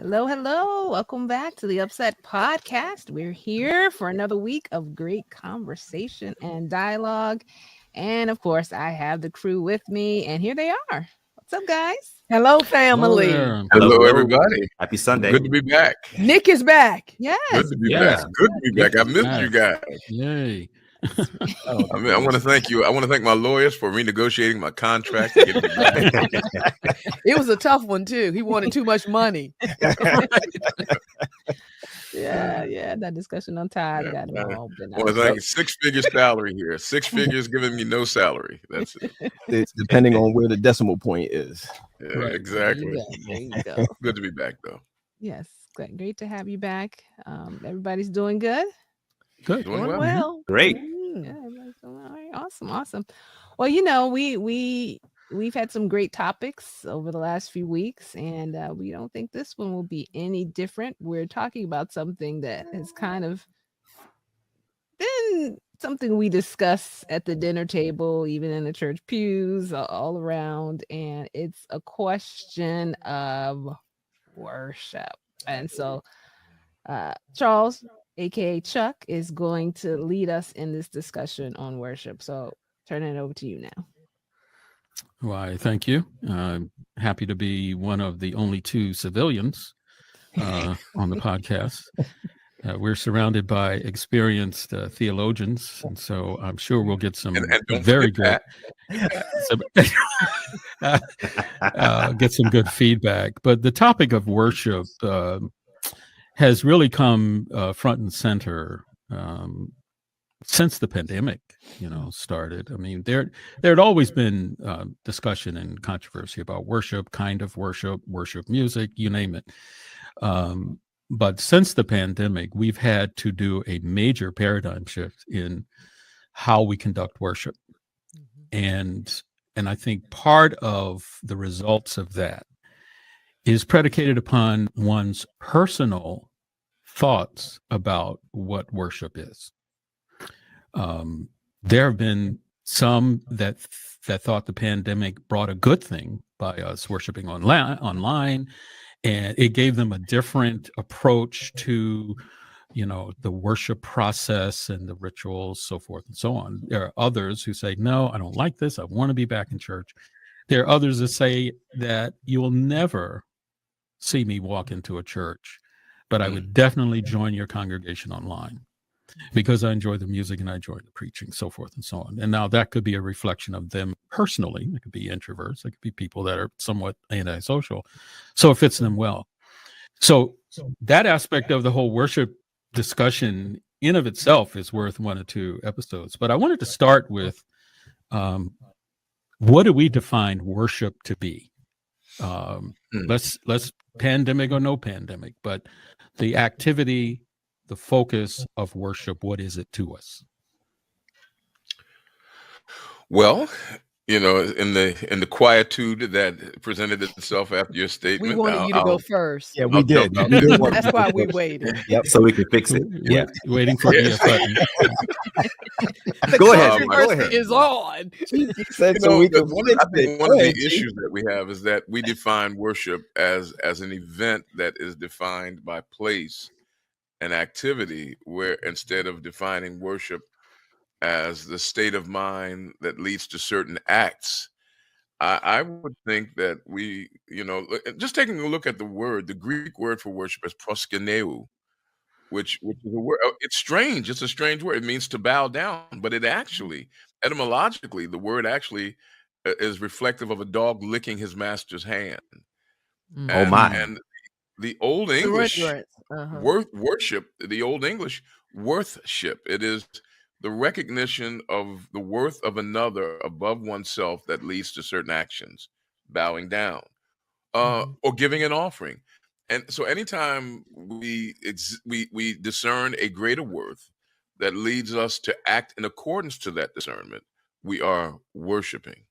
Hello, hello. Welcome back to the Upset Podcast. We're here for another week of great conversation and dialogue. And of course, I have the crew with me, and here they are. What's up, guys? Hello, family. Hello, everybody. Happy Sunday. Good to be back. Nick is back. Yes. Good to be back. Good to be back. I missed you guys. Yay. I want to thank you. I want to thank my lawyers for renegotiating my contract. And getting me back. It was a tough one, too. He wanted too much money. Yeah, that discussion on tithe got involved. I want to thank 6 figure salary here. 6 figures giving me no salary. That's it. It's depending on where the decimal point is. Yeah, right. Exactly. There you go. Good to be back, though. Yes, great to have you back. Everybody's doing good. Good. Doing Well. well. Great. Yeah, everybody's doing all right. Awesome. Well, you know, we've had some great topics over the last few weeks, and we don't think this one will be any different. We're talking about something that has kind of been something we discuss at the dinner table, even in the church pews, all around, and it's a question of worship. And so Charles, aka Chuck, is going to lead us in this discussion on worship. So turning it over to you now. Why, thank you. I'm happy to be one of the only 2 civilians on the podcast. We're surrounded by experienced theologians, and so I'm sure we'll get some very good get some good feedback. But the topic of worship has really come front and center since the pandemic, started. I mean, there had always been discussion and controversy about worship, kind of worship music, you name it. But since the pandemic, we've had to do a major paradigm shift in how we conduct worship. And I think part of the results of that is predicated upon one's personal thoughts about what worship is. There have been some that thought the pandemic brought a good thing by us worshiping online, and it gave them a different approach to, the worship process and the rituals, so forth and so on. There are others who say, no, I don't like this. I want to be back in church. There are others that say that you will never see me walk into a church, but I would definitely join your congregation online because I enjoy the music and I enjoy the preaching, so forth and so on. And now that could be a reflection of them personally. It could be introverts. It could be people that are somewhat antisocial. So it fits them well. So that aspect of the whole worship discussion in of itself is worth 1 or 2 episodes. But I wanted to start with what do we define worship to be? Let's pandemic or no pandemic, but the activity, the focus of worship, what is it to us? Well, in the quietude that presented itself after your statement, We wanted you to go first. Yeah, we did. That's why we waited. Yep, so we can fix it. Yeah. Waiting for the button. The Go ahead. controversy is on. One of the issues that we have is that we define worship as an event that is defined by place and activity, where instead of defining worship as the state of mind that leads to certain acts, I would think that we, just taking a look at the Greek word for worship is proskuneo, which is a word. It's strange. It's a strange word. It means to bow down, but it actually, etymologically, the word actually is reflective of a dog licking his master's hand. Oh my! And the Old English worship, the Old English worthship. It is the recognition of the worth of another above oneself that leads to certain actions, bowing down, or giving an offering. And so anytime we discern a greater worth that leads us to act in accordance to that discernment, we are worshiping.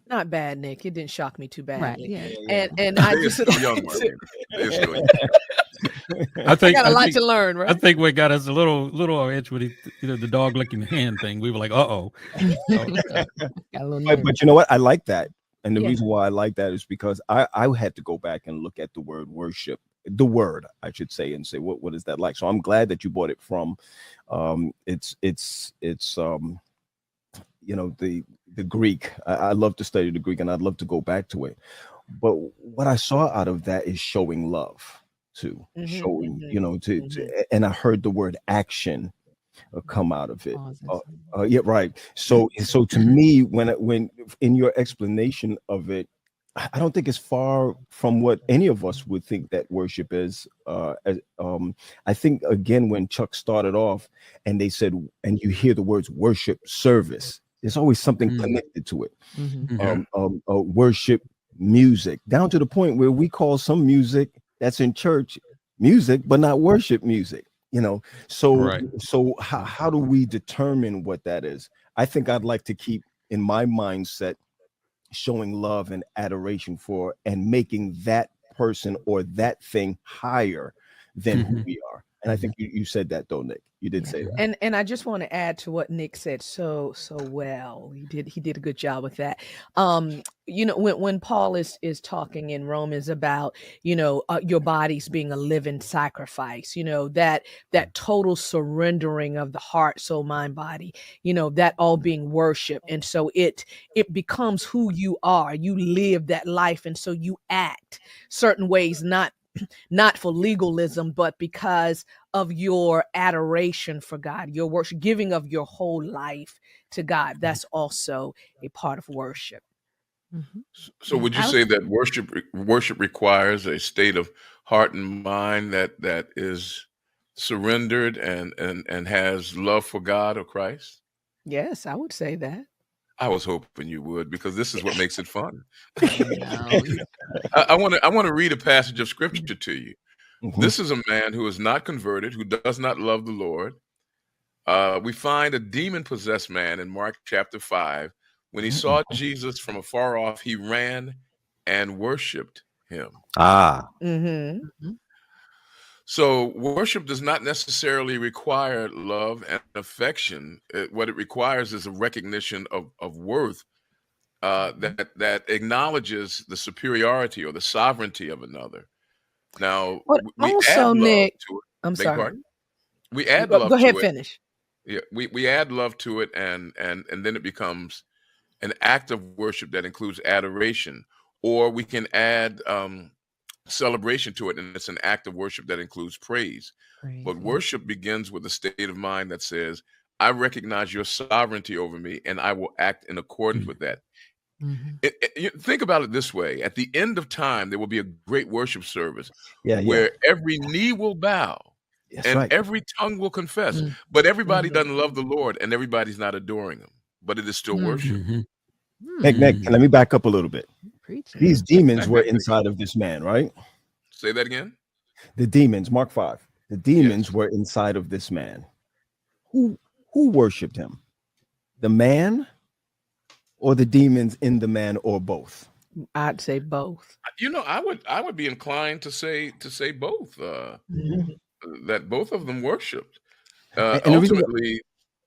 Not bad, Nick. It didn't shock me too bad. Right. Yeah. And I It's just still young, Marlene. It's still young. I got a lot to learn, right? I think what got us a little edge with the dog licking the hand thing. We were like, uh-oh. But you know what? I like that. And the Yeah. reason why I like that is because I had to go back and look at the word worship, the word, I should say, and say, what is that like? So I'm glad that you brought it from, it's the Greek. I love to study the Greek and I'd love to go back to it. But what I saw out of that is showing love too, showing, and I heard the word action come out of it. Yeah, right. So to me, when in your explanation of it, I don't think it's far from what any of us would think that worship is. I think again, when Chuck started off and they said, and you hear the words worship service, there's always something connected to it. Worship music, down to the point where we call some music that's in church music, but not worship music. So how do we determine what that is? I think I'd like to keep in my mindset showing love and adoration for and making that person or that thing higher than who we are. And I think you said that though, Nick. You did say that. And I just want to add to what Nick said so well. He did a good job with that. When Paul is talking in Romans about your bodies being a living sacrifice, that total surrendering of the heart, soul, mind, body, that all being worship, and so it becomes who you are. You live that life, and so you act certain ways, not for legalism, but because of your adoration for God, your worship, giving of your whole life to God. That's also a part of worship. So would you say that worship requires a state of heart and mind that is surrendered and has love for God or Christ? Yes, I would say that. I was hoping you would, because this is what makes it fun. I want to read a passage of scripture to you. This is a man who is not converted, who does not love the Lord. We find a demon-possessed man in Mark chapter 5. When he saw Jesus from afar off, he ran and worshiped him. So worship does not necessarily require love and affection. What it requires is a recognition of worth that acknowledges the superiority or the sovereignty of another. Now, but we also, add love Nick, to it. I'm Beg sorry. pardon? We add Go love ahead, to it. finish. Yeah, we add love to it, and then it becomes an act of worship that includes adoration, or we can add celebration to it, and it's an act of worship that includes praise. But worship begins with a state of mind that says, I recognize your sovereignty over me, and I will act in accordance with that. Think about it this way. At the end of time, there will be a great worship service where every knee will bow and every tongue will confess. But everybody doesn't love the Lord, and everybody's not adoring him. But it is still worship. Nick, let me back up a little bit. These demons were inside of this man, right? Say that again. The demons, Mark 5. The demons were inside of this man. Who worshipped him? The man or the demons in the man, or both? I'd say both. I would be inclined to say both. That both of them worshipped.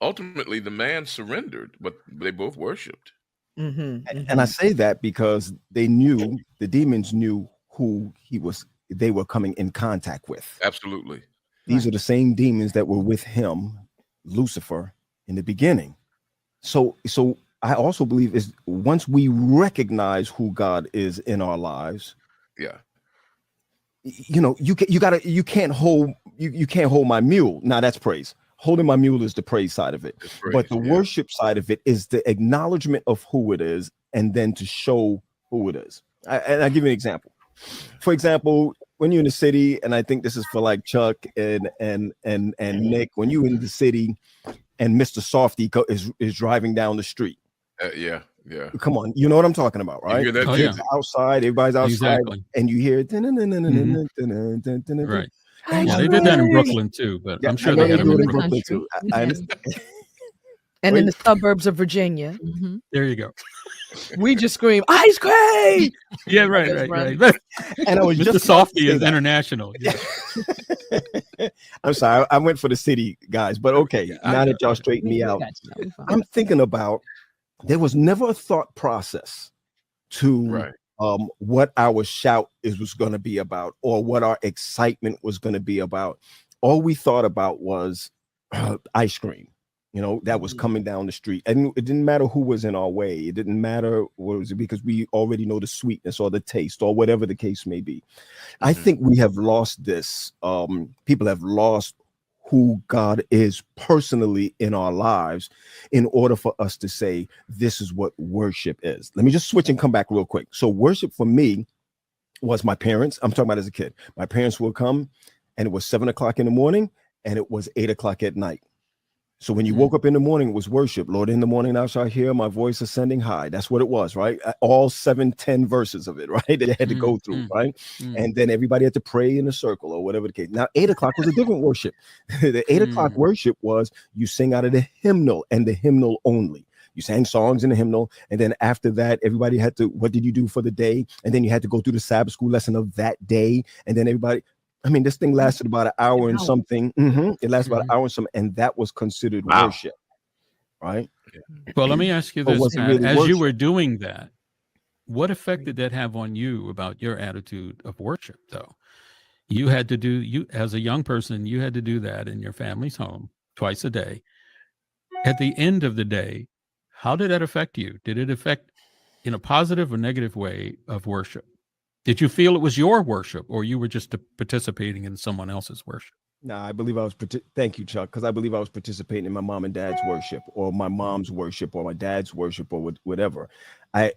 Ultimately, the man surrendered, but they both worshipped. And I say that because the demons knew who they were coming in contact with. Absolutely. These are the same demons that were with him, Lucifer, in the beginning. So I also believe is once we recognize who God is in our lives, you can't hold my mule. Now that's praise. Holding my mule is the praise side of it. But the worship side of it is the acknowledgement of who it is, and then to show who it is. And I'll give you an example. For example, when you're in the city, and I think this is for like Chuck and Nick, when you're in the city and Mr. Softy is driving down the street. Yeah. Come on, you know what I'm talking about, right? You hear that outside, everybody's outside, and you hear right. Yeah, they did that in Brooklyn too, but I'm sure they had them in Brooklyn too. And in the suburbs of Virginia. There you go. We just scream ice cream. Yeah, right. And I was Mr. Softy is international. Yeah. I'm sorry, I went for the city guys, but okay. Now that y'all straighten me out, I'm thinking about there was never a thought process to Right. what our shout was going to be about, or what our excitement was going to be about. All we thought about was ice cream, that was coming down the street, and it didn't matter who was in our way. It didn't matter what was it, because we already know the sweetness or the taste or whatever the case may be. I think we have lost this. People have lost who God is personally in our lives in order for us to say this is what worship is. Let me just switch and come back real quick. So worship for me was my parents. I'm talking about as a kid. My parents would come, and it was 7 o'clock in the morning, and it was 8 o'clock at night. So when you woke up in the morning, it was worship. Lord, in the morning thou shalt hear my voice ascending high. That's what it was, right? All 7-10 verses of it, right? They had to go through, right? And then everybody had to pray in a circle or whatever the case. Now, 8 o'clock was a different worship. The 8 o'clock worship was you sing out of the hymnal, and the hymnal only. You sang songs in the hymnal, and then after that, everybody had to, what did you do for the day? And then you had to go through the Sabbath school lesson of that day. And then everybody, this thing lasted about an hour and something. It lasted about an hour and something, and that was considered worship, right? Well, let me ask you But this, was it Pat. really As you worship? were doing that, what effect did that have on you about your attitude of worship, though? You had to do, as a young person, you had to do that in your family's home twice a day. At the end of the day, how did that affect you? Did it affect in a positive or negative way of worship? Did you feel it was your worship, or you were just participating in someone else's worship? No, I believe I was. Thank you, Chuck, because I believe I was participating in my mom and dad's worship, or my mom's worship, or my dad's worship, or whatever. And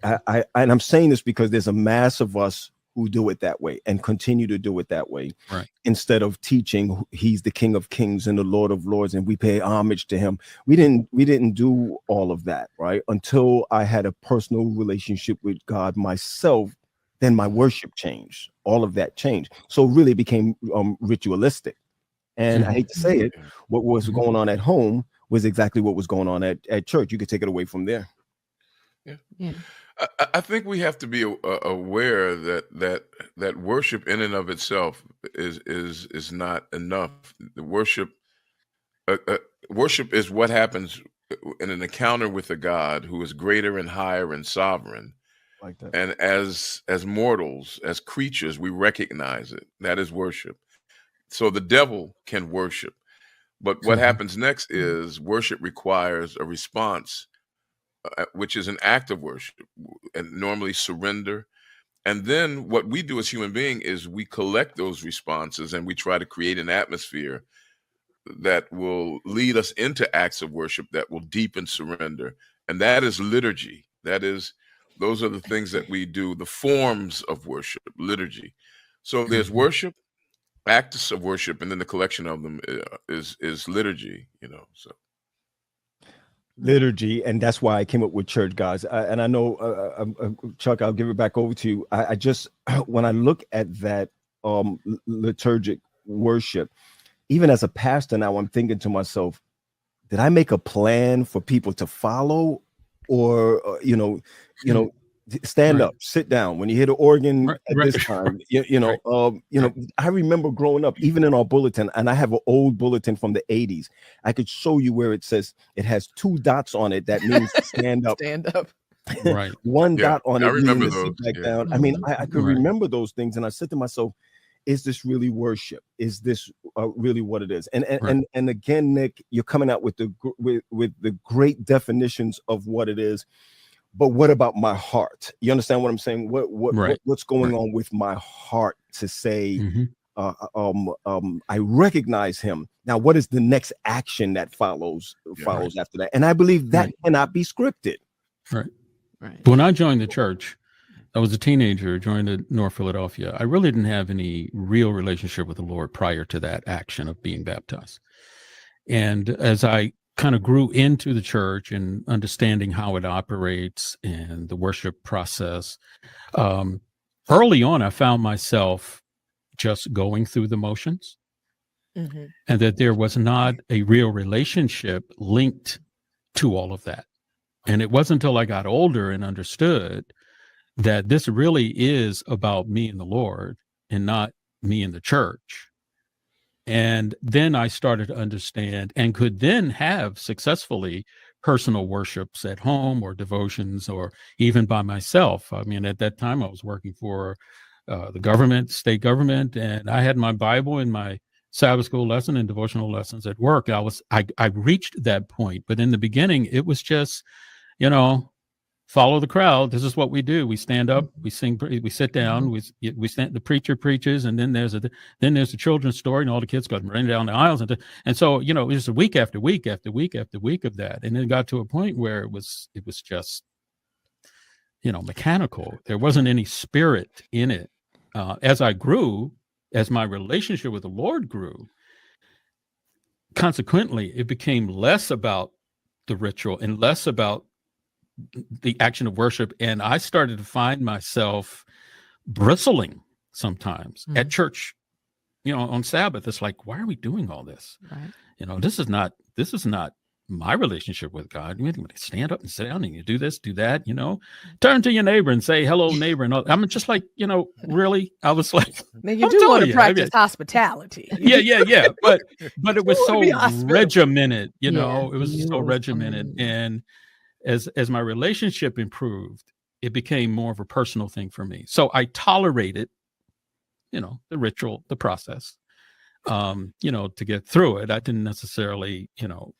I'm saying this because there's a mass of us who do it that way and continue to do it that way, right? Instead of teaching He's the King of Kings and the Lord of Lords, and we pay homage to Him. We didn't do all of that, right? Until I had a personal relationship with God myself. Then my worship changed. All of that changed. So really it became ritualistic. And I hate to say it, what was going on at home was exactly what was going on at church. You could take it away from there. Yeah. I think we have to be aware that worship in and of itself is not enough. The worship is what happens in an encounter with a God who is greater and higher and sovereign. Like that. And as mortals, as creatures, we recognize it. That is worship. So the devil can worship. But what happens next is worship requires a response, which is an act of worship, and normally surrender. And then what we do as human beings is we collect those responses and we try to create an atmosphere that will lead us into acts of worship that will deepen surrender. And that is liturgy. Those are the things that we do, the forms of worship, liturgy. So there's worship, acts of worship, and then the collection of them is liturgy, so. Liturgy, and that's why I came up with church, guys. And I know, Chuck, I'll give it back over to you. I just, when I look at that liturgic worship, even as a pastor now, I'm thinking to myself, did I make a plan for people to follow, or stand up, sit down when you hear the organ at this time? I remember growing up, even in our bulletin, and I have an old bulletin from the 80s. I could show you where it says it has 2 dots on it. That means stand up. Stand up. Right. One dot on it. I remember meaning to those. sit back down. I mean, I could remember those things, and I said to myself, is this really worship? Is this really what it is? And again, Nick, you're coming out with the great definitions of what it is. But what about my heart? You understand what I'm saying? What's going on with my heart to say, I recognize Him. Now, what is the next action that follows after that? And I believe that cannot be scripted. Right. When I joined the church, I was a teenager, joined in North Philadelphia. I really didn't have any real relationship with the Lord prior to that action of being baptized. And as I kind of grew into the church and understanding how it operates and the worship process, early on, I found myself just going through the motions, and that there was not a real relationship linked to all of that. And it wasn't until I got older and understood that this really is about me and the Lord and not me and the church, And then I started to understand and could then have successfully personal worships at home or devotions or even by myself. I mean, at that time I was working for the government, state government, and I had my Bible and my Sabbath school lesson and devotional lessons at work. I reached that point, but in the beginning it was just, you know, follow the crowd. This is what we do. We stand up, we sing, we sit down, we stand. The preacher preaches, and then there's a children's story, and all the kids go running down the aisles, and so you know, it was a week after week after week after week of that, and it got to a point where it was just, you know, mechanical. There wasn't any spirit in it. As I grew, as my relationship with the Lord grew, consequently, it became less about the ritual and less about the action of worship, and I started to find myself bristling sometimes at church, you know, on Sabbath. It's like, why are we doing all this? Right. You know, this is not my relationship with God. You stand up and sit down and you do this, do that, you know, turn to your neighbor and say, hello, neighbor. And I'm just like, you know, really? I was like, now you do want to practice hospitality. Yeah. But it was so regimented, you know, it was so regimented. And as my relationship improved, it became more of a personal thing for me. So I tolerated, you know, the ritual, the process, you know, to get through it. I didn't necessarily, you know,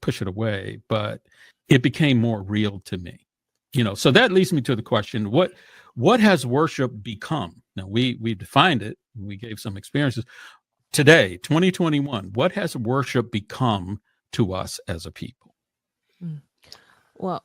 push it away, but it became more real to me, you know. So that leads me to the question, what has worship become? Now we defined it, we gave some experiences. Today, 2021, what has worship become to us as a people? Well,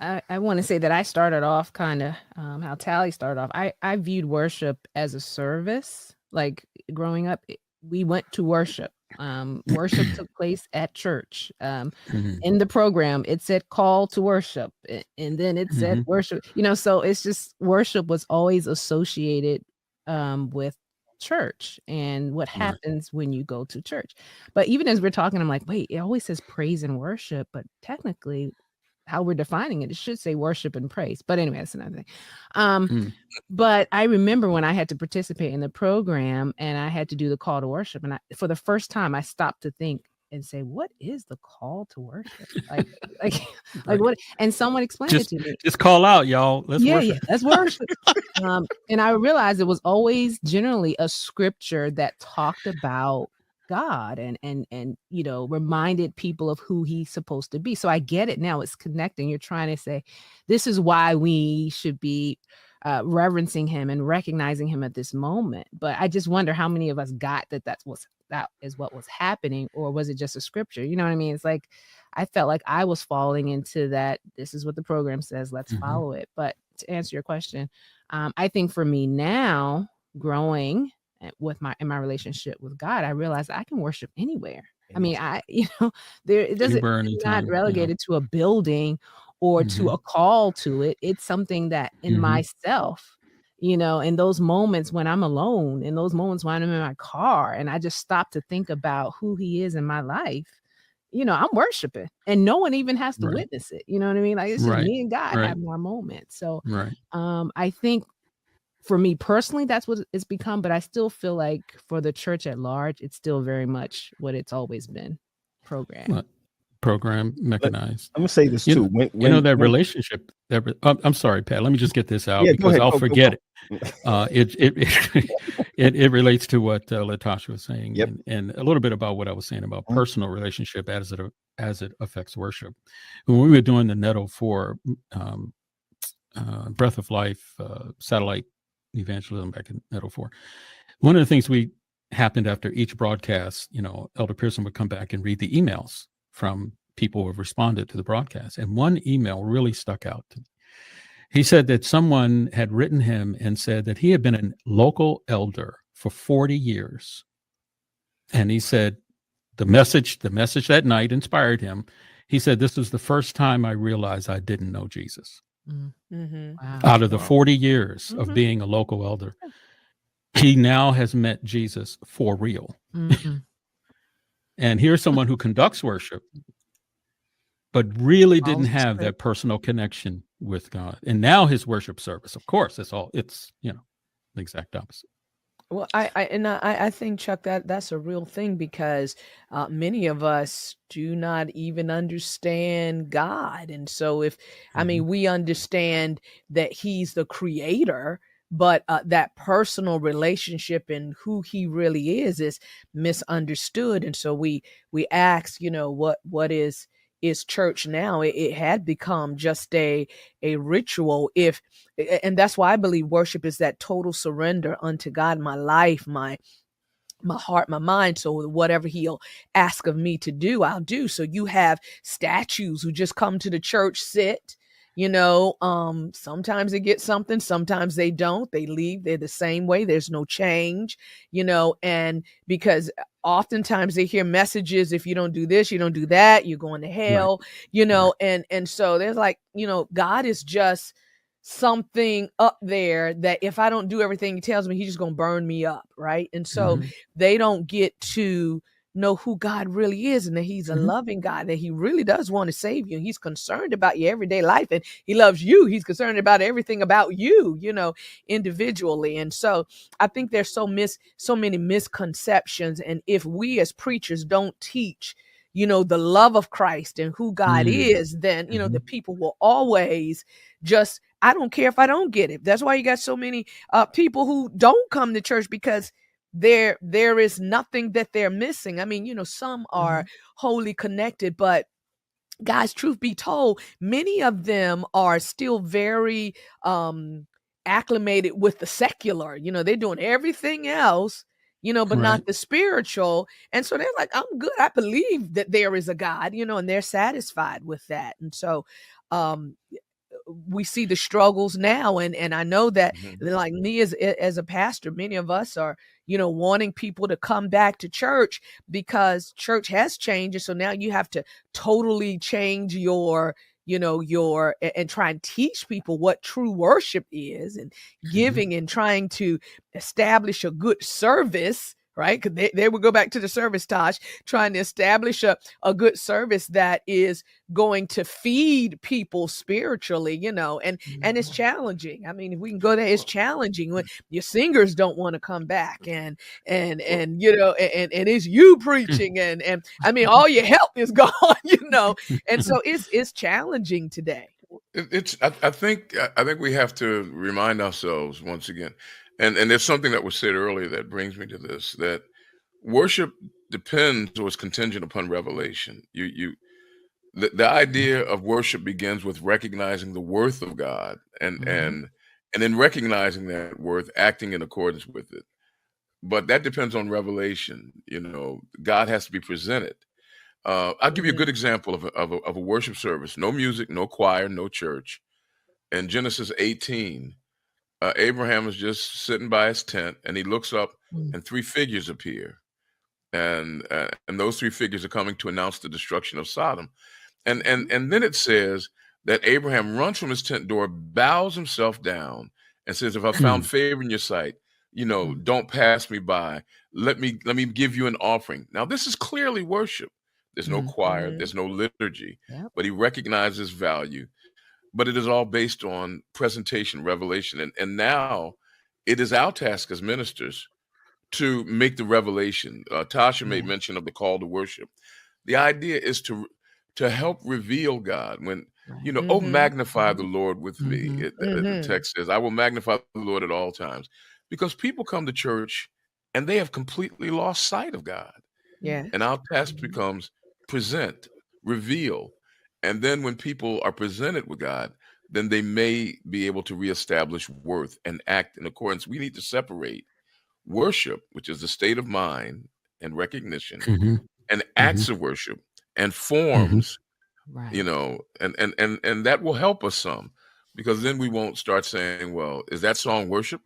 I want to say that I started off kind of how Tally started off. I viewed worship as a service. Like growing up, we went to worship. Worship took place at church. In the program, it said call to worship, and then it said worship. You know, so it's just worship was always associated with church and what happens when you go to church. But even as we're talking, I'm like, wait, it always says praise and worship, but technically, how we're defining it should say worship and praise. But anyway, that's another thing. But I remember when I had to participate in the program and I had to do the call to worship, and for the first time I stopped to think and say, what is the call to worship? Like what? And someone explained it to me. Just call out, y'all. Let's worship. Yeah, let's worship. And I realized it was always generally a scripture that talked about God and you know, reminded people of who he's supposed to be. So I get it now. It's connecting. You're trying to say this is why we should be reverencing him and recognizing him at this moment. But I just wonder how many of us got that is what was happening, or was it just a scripture? You know what I mean? It's like I felt like I was falling into that. This is what the program says. Let's follow it. But to answer your question, I think for me now, growing in my relationship with God, I realized I can worship anywhere. I mean, it doesn't, it's not relegated to a building or to a call to it. It's something that in myself, you know, in those moments when I'm alone, in those moments when I'm in my car and I just stop to think about who he is in my life, you know, I'm worshiping and no one even has to witness it. You know what I mean? Like it's just me and God having our moment. So I think for me personally, that's what it's become, but I still feel like for the church at large, it's still very much what it's always been, program mechanized. I'm gonna say this too. Relationship. I'm sorry, Pat. Let me just get this out because I'll forget it. It relates to what Latasha was saying, and a little bit about what I was saying about personal relationship as it affects worship. When we were doing the Netto 4 Breath of Life satellite evangelism back in Netto 4, one of the things happened after each broadcast, you know, Elder Pearson would come back and read the emails from people who have responded to the broadcast. And one email really stuck out to me. He said that someone had written him and said that he had been a local elder for 40 years. And he said the message that night inspired him. He said, this was the first time I realized I didn't know Jesus. Wow. Out of the 40 years of being a local elder, he now has met Jesus for real. And here's someone who conducts worship, but really didn't have that personal connection with God. And now his worship service, of course, it's you know, the exact opposite. Well, I think, Chuck, that's a real thing, because many of us do not even understand God. And so, if I Mhm. mean, we understand that He's the creator, but that personal relationship and who He really is misunderstood. And so we ask, what is church now? It had become just a ritual. And that's why I believe worship is that total surrender unto God, my life, my heart, my mind. So whatever He'll ask of me to do, I'll do. So you have statues who just come to the church, sit, sometimes they get something, sometimes they don't, they leave, they're the same way, there's no change, and because oftentimes they hear messages, if you don't do this, you don't do that, you're going to Right. hell, Right. and so there's like, God is just something up there that if I don't do everything He tells me, He's just going to burn me up, right? And so Mhm. they don't get to know who God really is, and that He's a Mhm. loving God, that He really does want to save you. He's concerned about your everyday life, and He loves you. He's concerned about everything about you, individually. And so I think there's so many misconceptions. And if we as preachers don't teach, the love of Christ and who God Mm. is, then, the Mhm. people will always just, I don't care if I don't get it. That's why you got so many people who don't come to church, because there is nothing that they're missing. I mean, some are wholly connected, but guys, truth be told, many of them are still very acclimated with the secular. They're doing everything else, but Right. not the spiritual. And so they're like, I'm good. I believe that there is a God, and they're satisfied with that. And so um we see the struggles now, and I know that, Mhm. like me as a pastor, many of us are wanting people to come back to church, because church has changed. And so now you have to totally change and try and teach people what true worship is, and Mhm. giving, and trying to establish a good service, right? Because they would go back to the service, Tosh, trying to establish a good service that is going to feed people spiritually, and it's challenging. I mean, if we can go there, it's Well, challenging when your singers don't want to come back, and well, and and it's you preaching, and I mean, all your help is gone, and so it's challenging today. it's. I think we have to remind ourselves once again, and there's something that was said earlier that brings me to this, that worship depends or is contingent upon revelation. The idea of worship begins with recognizing the worth of God, and Mhm. and and in recognizing that worth, acting in accordance with it. But that depends on revelation. God has to be presented. I'll give you a Hmm. good example of a worship service. No music, no choir, no church. In Genesis 18, Abraham is just sitting by his tent, and he looks up, Mm. and three figures appear, and those three figures are coming to announce the destruction of Sodom. And then it says that Abraham runs from his tent door, bows himself down, and says, "If I found Mm. favor in your sight, Mm. don't pass me by. Let me give you an offering." Now, this is clearly worship. There's no Mm. choir, Hmm. there's no liturgy, Yep. but he recognizes value. But it is all based on presentation, revelation, and now it is our task as ministers to make the revelation. Tasha made Yeah. mention of the call to worship. The idea is to help reveal God. When Right. oh, Hmm. magnify the Lord with me. Mhm. The Hmm. text says, "I will magnify the Lord at all times," because people come to church and they have completely lost sight of God. Mm. And Yes. our task Mhm. becomes present, reveal, and then when people are presented with God, then they may be able to reestablish worth and act in accordance. We need to separate worship, which is the state of mind and recognition, Mhm. and Mhm. acts of worship and Mhm. forms, Right. and that will help us some, because then we won't start saying, "Well, is that song worship?"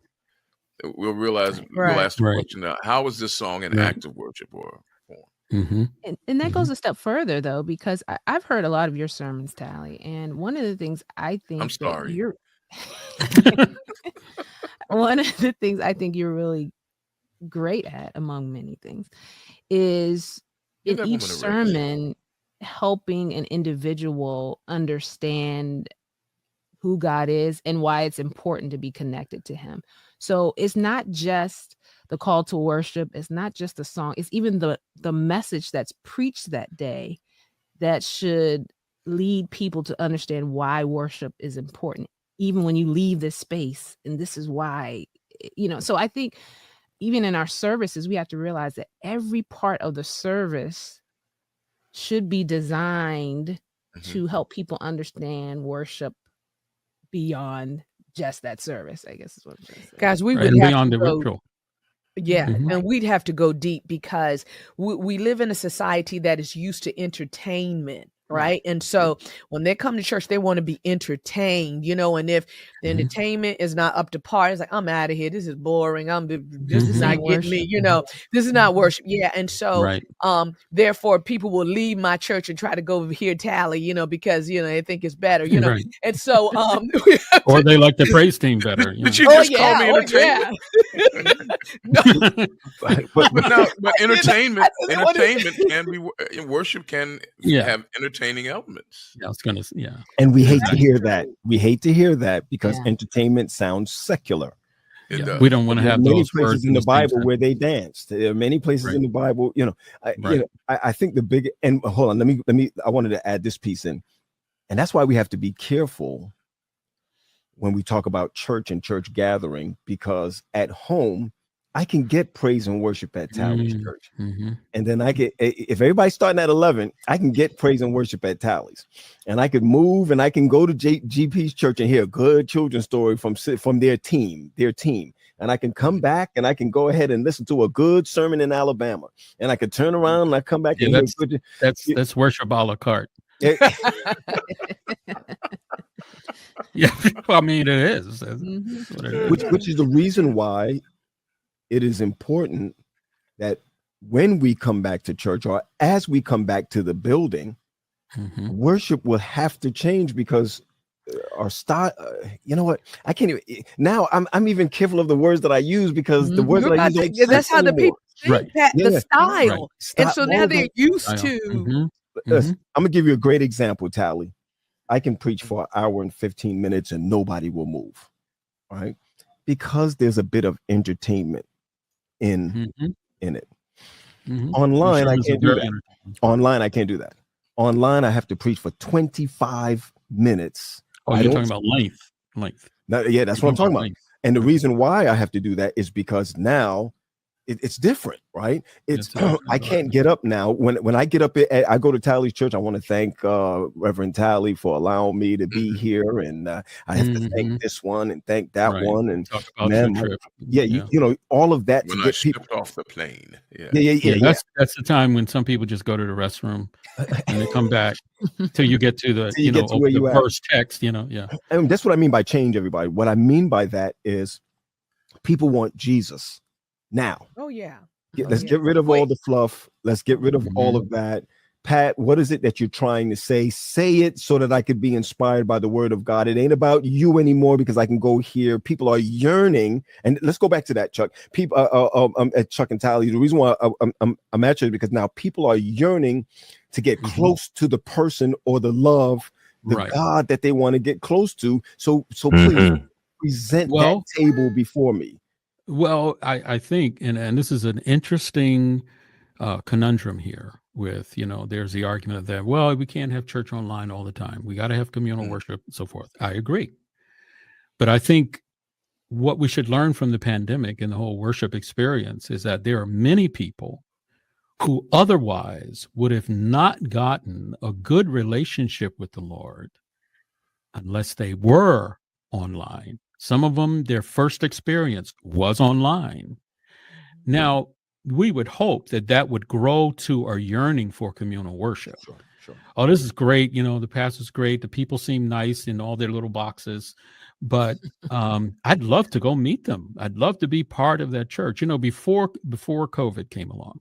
We'll realize, Right. we'll Right. ask the Right. question, how is this song an Right. act of worship or form? Mhm. And that goes Mhm. a step further though, because I've heard a lot of your sermons, Tally, and one of the things I I'm think that sorry. you're one of the things I think you're really great at, among many things, is Give in that each woman a raise. sermon helping an individual understand who God is and why it's important to be connected to him. So it's not just the call to worship, it's not just the song, it's even the message that's preached that day that should lead people to understand why worship is important, even when you leave this space. And this is why, so I think even in our services, we have to realize that every part of the service should be designed to help people understand worship beyond just that service, I guess is what I'm trying to say. Guys, we Right, would and have beyond to the go. ritual. Yeah, Mhm. and we'd have to go deep because we live in a society that is used to entertainment, right? And so when they come to church, they want to be entertained, and if the entertainment is not up to par, it's like, I'm out of here. This is boring. This is This not ain't getting me, worship. this is not worship. Yeah. And so Right. therefore people will leave my church and try to go over here tally, because they think it's better, Right. And so we have Or to, they like the praise team better. Did you just call me entertainment? No, But entertainment I didn't can be worship can Yeah. have entertaining elements. I was gonna say, yeah. And we hate to Exactly. hear that. We hate to hear that because Yeah. entertainment sounds secular. It Yeah. does. We don't want to There are have many those words places in the same Bible sentence. where they danced. There are many places Right. in the Bible, Right. I think the big, and hold on, let me, I wanted to add this piece in. And that's why we have to be careful when we talk about church and church gathering, because at home, I can get praise and worship at Tally's church. And then if everybody's starting at 11, I can get praise and worship at Tally's. And I could move and I can go to GP's church and hear a good children's story from their team. And I can come back and I can go ahead and listen to a good sermon in Alabama. And I could turn around and I come back and hear good. That's worship a la carte. Yeah. Yeah, well, I mean, it is. That's what it is. Which is the reason why it is important that when we come back to church or as we come back to the building, worship will have to change because our style, you know what? I can't even now. I'm even careful of the words that I use because the words that I use don't that's fit how the anymore. people think that the style. Right. And so now they're used I to I'm gonna give you a great example, Tally. I can preach for an hour and 15 minutes and nobody will move, right? Because there's a bit of entertainment in it. Online, I can't do that. Online, I can't do that. Online, I have to preach for 25 minutes. Oh, you're talking about length. Yeah, that's what I'm talking about. And the reason why I have to do that is because now it's different, right? I can't get up now. When I get up, I go to Tally's church. I want to thank Reverend Tally for allowing me to be here, and I have to thank this one and thank that one, and talk about your trip. You all of that When to I get stepped people off the plane. Yeah. That's the time when some people just go to the restroom and they come back till you get to the where the you at. verse text. Yeah. And that's what I mean by change, everybody. What I mean by that is people want Jesus now. Oh yeah. Let's get rid of all the fluff. Let's get rid of all of that. Pat, what is it that you're trying to say? Say it so that I could be inspired by the word of God. It ain't about you anymore because I can go here. People are yearning. And let's go back to that, Chuck. People, at Chuck and Tally, the reason why I'm at you is because now people are yearning to get close to the person or the love, the God that they want to get close to. So please present that table before me. Well, I think, and this is an interesting conundrum here with, there's the argument of that, well, we can't have church online all the time. We got to have communal worship and so forth. I agree. But I think what we should learn from the pandemic and the whole worship experience is that there are many people who otherwise would have not gotten a good relationship with the Lord unless they were online. Some of them, their first experience was online. Now, we would hope that would grow to a yearning for communal worship. Sure. Oh, this is great. The pastor's great. The people seem nice in all their little boxes. But I'd love to go meet them. I'd love to be part of that church. Before COVID came along,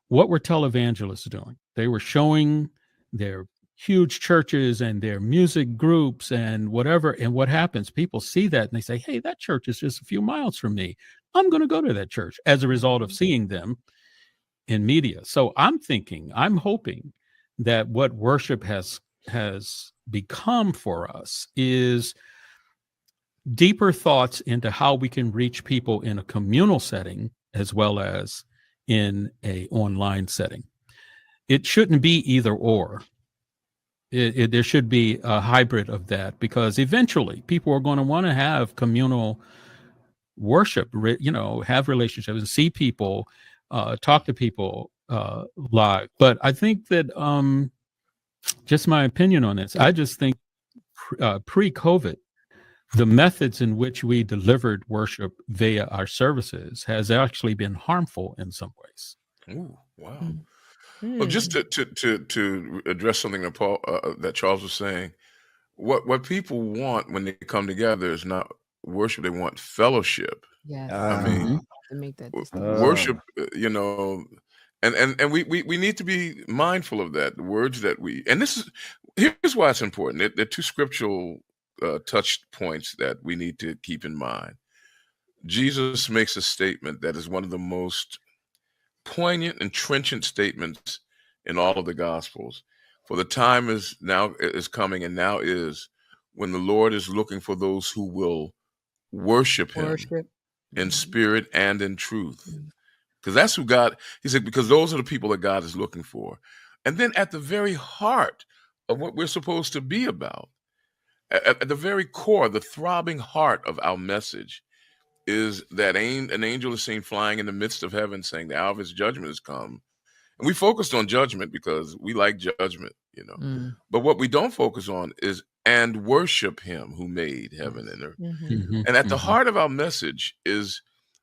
what were televangelists doing? They were showing their huge churches and their music groups and whatever. And what happens? People see that and they say, hey, that church is just a few miles from me. I'm going to go to that church as a result of seeing them in media. So I'm hoping that what worship has become for us is deeper thoughts into how we can reach people in a communal setting as well as in a online setting. It shouldn't be either or. There should be a hybrid of that, because eventually people are going to want to have communal worship, have relationships and see people, talk to people live. But I think that just my opinion on this, I just think pre-COVID, the methods in which we delivered worship via our services has actually been harmful in some ways. Ooh, wow. Well, just to address something that that Charles was saying, what people want when they come together is not worship; they want fellowship. Yes. I mean, To make that worship, and we need to be mindful of that. The words that here's why it's important. There are two scriptural touch points that we need to keep in mind. Jesus makes a statement that is one of the most poignant and trenchant statements in all of the Gospels. For the time is coming, and now is, when the Lord is looking for those who will worship him in spirit and in truth. Because that's who God, he said, because those are the people that God is looking for. And then at the very heart of what we're supposed to be about, at the very core, the throbbing heart of our message, is that an angel is seen flying in the midst of heaven, saying the hour of his judgment has come. And we focused on judgment because we like judgment, But what we don't focus on is, and worship him who made heaven and earth. And at the heart of our message is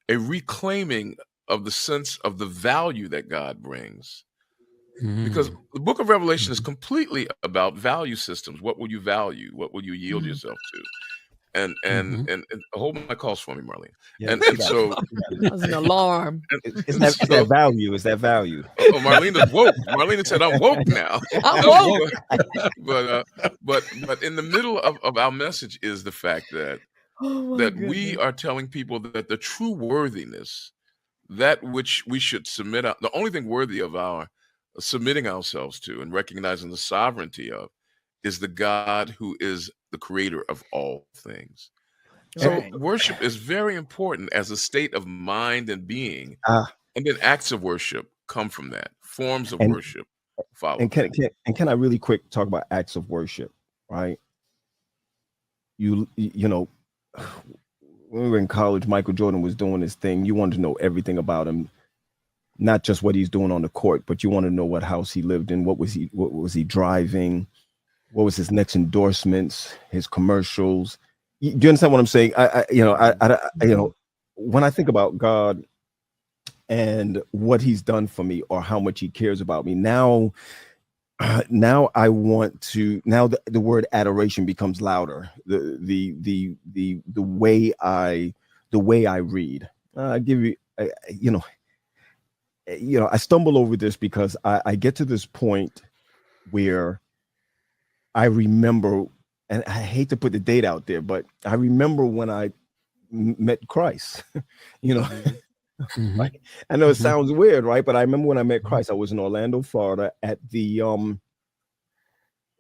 a reclaiming of the sense of the value that God brings. Because the book of Revelation is completely about value systems. What will you value? What will you yield yourself to? And hold my calls for me, Marlene. Yeah, and so that was an alarm. It's that value. It's that value. Oh, Marlene is woke. Marlene said, "I'm woke now." I'm woke. But in the middle of our message is the fact that we are telling people that the true worthiness, that which we should submit, the only thing worthy of our submitting ourselves to and recognizing the sovereignty of, is the God who is the creator of all things. So worship is very important as a state of mind and being, and then acts of worship come from that. Forms of worship follow. And can I really quick talk about acts of worship? Right? You know, when we were in college, Michael Jordan was doing his thing. You wanted to know everything about him, not just what he's doing on the court, but you want to know what house he lived in, what was he driving, what was his next endorsements, his commercials. Do you understand what I'm saying? When I think about God and what he's done for me, or how much he cares about me, now I want to. Now the word adoration becomes louder. The way I read. I give you. I stumble over this because I get to this point where I remember, and I hate to put the date out there, but I remember when I met Christ. Like, I know it sounds weird, right? But I remember when I met Christ. I was in Orlando, Florida, at the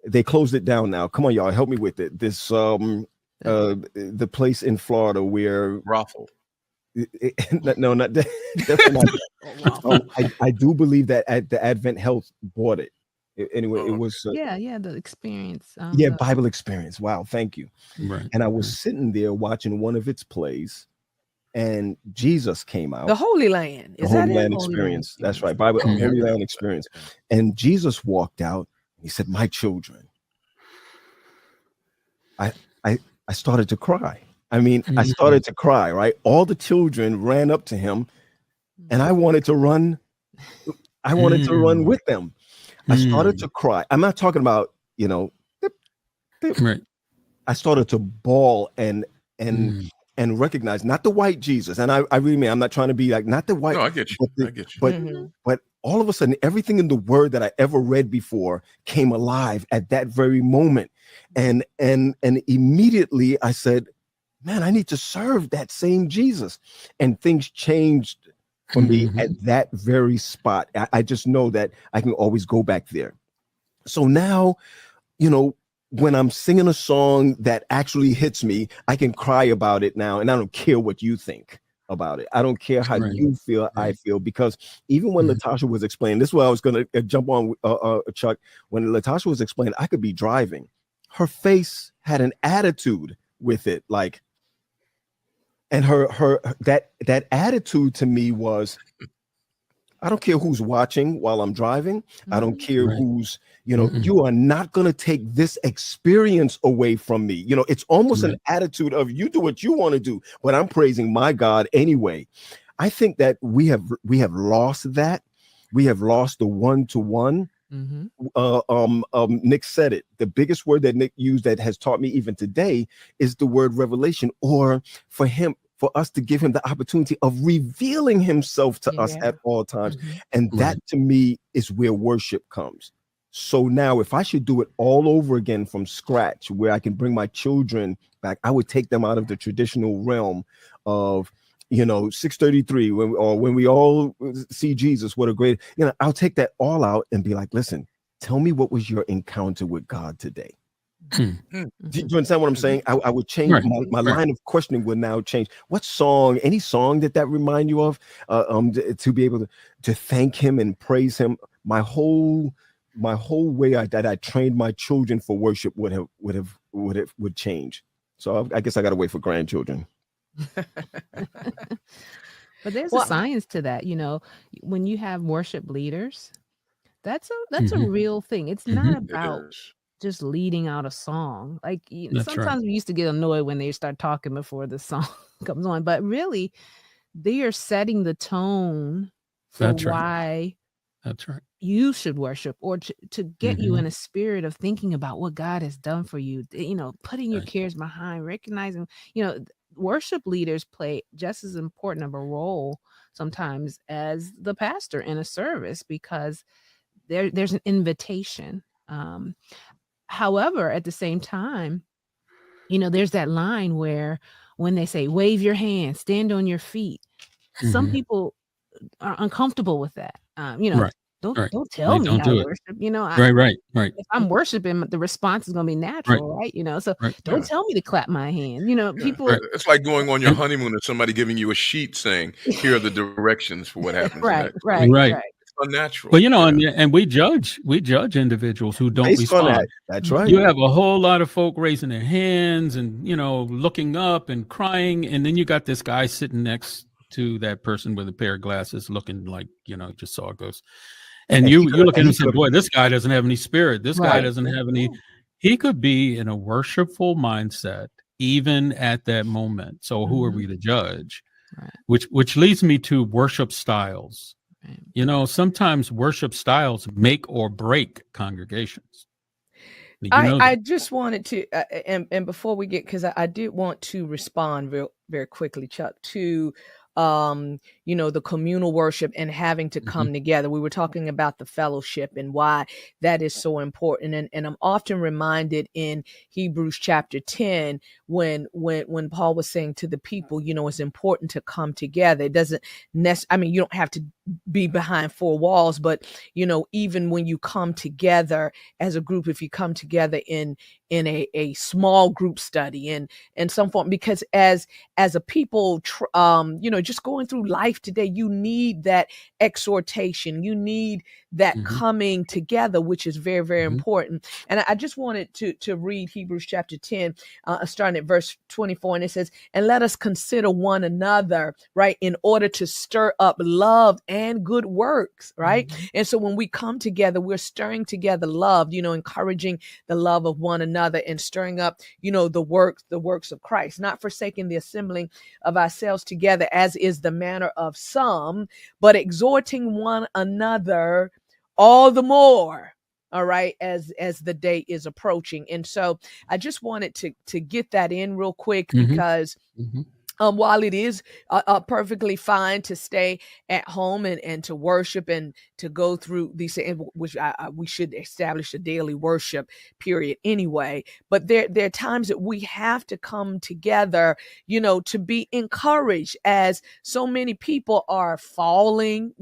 they closed it down now. Come on, y'all, help me with it. This the place in Florida where Brothel. No, not definitely not. I do believe that the Advent Health bought it. Anyway, it was the experience. Bible Experience. Wow, thank you. Right. And I was sitting there watching one of its plays, and Jesus came out. The Holy Land. The Holy Land Experience. That's right. Bible Holy Land Experience. And Jesus walked out. He said, "My children." I started to cry. I mean, I started to cry, right? All the children ran up to him, and I wanted to run. I wanted to run with them. I started to cry. I'm not talking about, right. I started to bawl and recognize not the white Jesus. And I really mean, I'm not trying to be like, not the white. No, I get you. But all of a sudden, everything in the word that I ever read before came alive at that very moment. And immediately I said, man, I need to serve that same Jesus. And things changed for me at that very spot. I just know that I can always go back there. So now, when I'm singing a song that actually hits me, I can cry about it now, and I don't care what you think about it. I don't care how Right. you feel, I Right. feel, because even when Mhm. Latasha was explaining, this is what I was going to jump on, Chuck. When Latasha was explaining, I could be driving. Her face had an attitude with it, like, and that attitude to me was, I don't care who's watching while I'm driving. I don't care Right. who's, Mm-mm. you are not going to take this experience away from me. It's almost an Right. attitude of, you do what you want to do, but I'm praising my God anyway. I think that we have lost that. We have lost the one-to-one. Mm-hmm. Nick said it. The biggest word that Nick used that has taught me even today is the word revelation, or for us to give him the opportunity of revealing himself to us Yeah. at all times. Mm-hmm. And that Right. to me is where worship comes. So now if I should do it all over again from scratch, where I can bring my children back, I would take them out of the traditional realm of 633, when we all see Jesus, what a great, I'll take that all out and be like, listen, tell me, what was your encounter with God today? Hmm. Do you understand what I'm saying? I would change Right. my Right. line of questioning would now change. What song, any song that remind you of, to be able to thank him and praise him? My whole way that I trained my children for worship would change. So I guess I got to wait for grandchildren. But there's a Well, science to that, when you have worship leaders, that's a Mhm. real thing. It's not Mhm. It about is. just leading out a song. Like, That's right. sometimes we used to get annoyed when they start talking before the song comes on, but really they are setting the tone for That's right. why That's right. you should worship, or to get you Mhm. in a spirit of thinking about what God has done for you, putting your Right. cares behind, recognizing, worship leaders play just as important of a role sometimes as the pastor in a service, because there's an invitation. However, at the same time, there's that line where when they say wave your hands, stand on your feet, some Mhm. people are uncomfortable with that. Right. Don't Right. don't tell They me don't how to do it. worship. Right. Right. Right. If I'm worshiping, the response is gonna be Right. natural, right? So Right. don't Yeah. tell me to clap my hand. Yeah. People. It's like going on your And honeymoon and somebody giving you a sheet saying, here are the directions for what happens Right, next. right, right. right. It's unnatural. Well, Yeah. and we judge individuals who don't Based on that, respond. that's right. You Mhm. have a whole lot of folk raising their hands and looking up and crying, and then you got this guy sitting next to that person with a pair of glasses, looking like just saw a ghost. And And you look at him he and say, could "Boy, this guy doesn't have any spirit. This guy Right. doesn't have Yeah. any." He could be in a worshipful mindset even at that moment. So who are Mhm. we to judge? Right, Which leads me to worship styles. right. Sometimes worship styles make or break congregations. You I know I that. just wanted to and before we get, because I did want to respond real very quickly, Chuck, to the communal worship and having to Mhm. come together. We were talking about the fellowship and why that is so important, and I'm often reminded in Hebrews chapter 10 when Paul was saying to the people, it's important to come together. It doesn't I mean, you don't have to be behind four walls, but even when you come together as a group, if you come together in a small group study in some form, because as a people just going through life today, you need that exhortation, you need that Mhm. coming together, which is very, very Mhm. important. And I just wanted to read Hebrews chapter 10, starting at verse 24, and it says, and let us consider one another, right, in order to stir up love and good works, right? Mhm. And so when we come together, we're stirring together love, encouraging the love of one another and stirring up, the works of Christ, not forsaking the assembling of ourselves together, as is the manner of some, but exhorting one another all the more. All right, as the day is approaching. And so I just wanted to get that in real quick, Mhm. because Mhm. While it is perfectly fine to stay at home and to worship and to go through these, which we should establish a daily worship period anyway. But there are times that we have to come together, to be encouraged, as so many people are falling,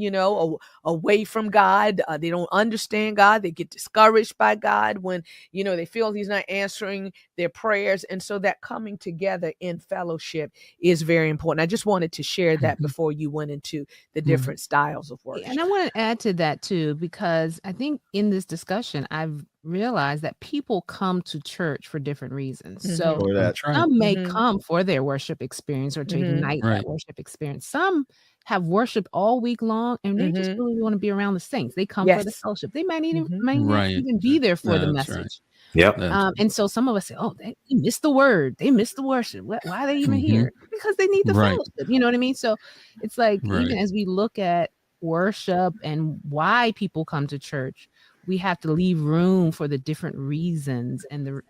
away from God. They don't understand God. They get discouraged by God when, they feel He's not answering their prayers. And so that coming together in fellowship is very important. I just wanted to share that before you went into the different styles of worship. And I want to add to that too, because I think in this discussion, I've realized that people come to church for different reasons. So some may come for their worship experience or to ignite that worship experience. Some have worshiped all week long and they just really want to be around the saints. They come for the fellowship. They might not even be there for the message. Yep. And so some of us say, oh, they missed the word. They missed the worship. Why are they even here? Because they need the fellowship. You know what I mean? So it's like, even as we look at worship and why people come to church, we have to leave room for the different reasons and the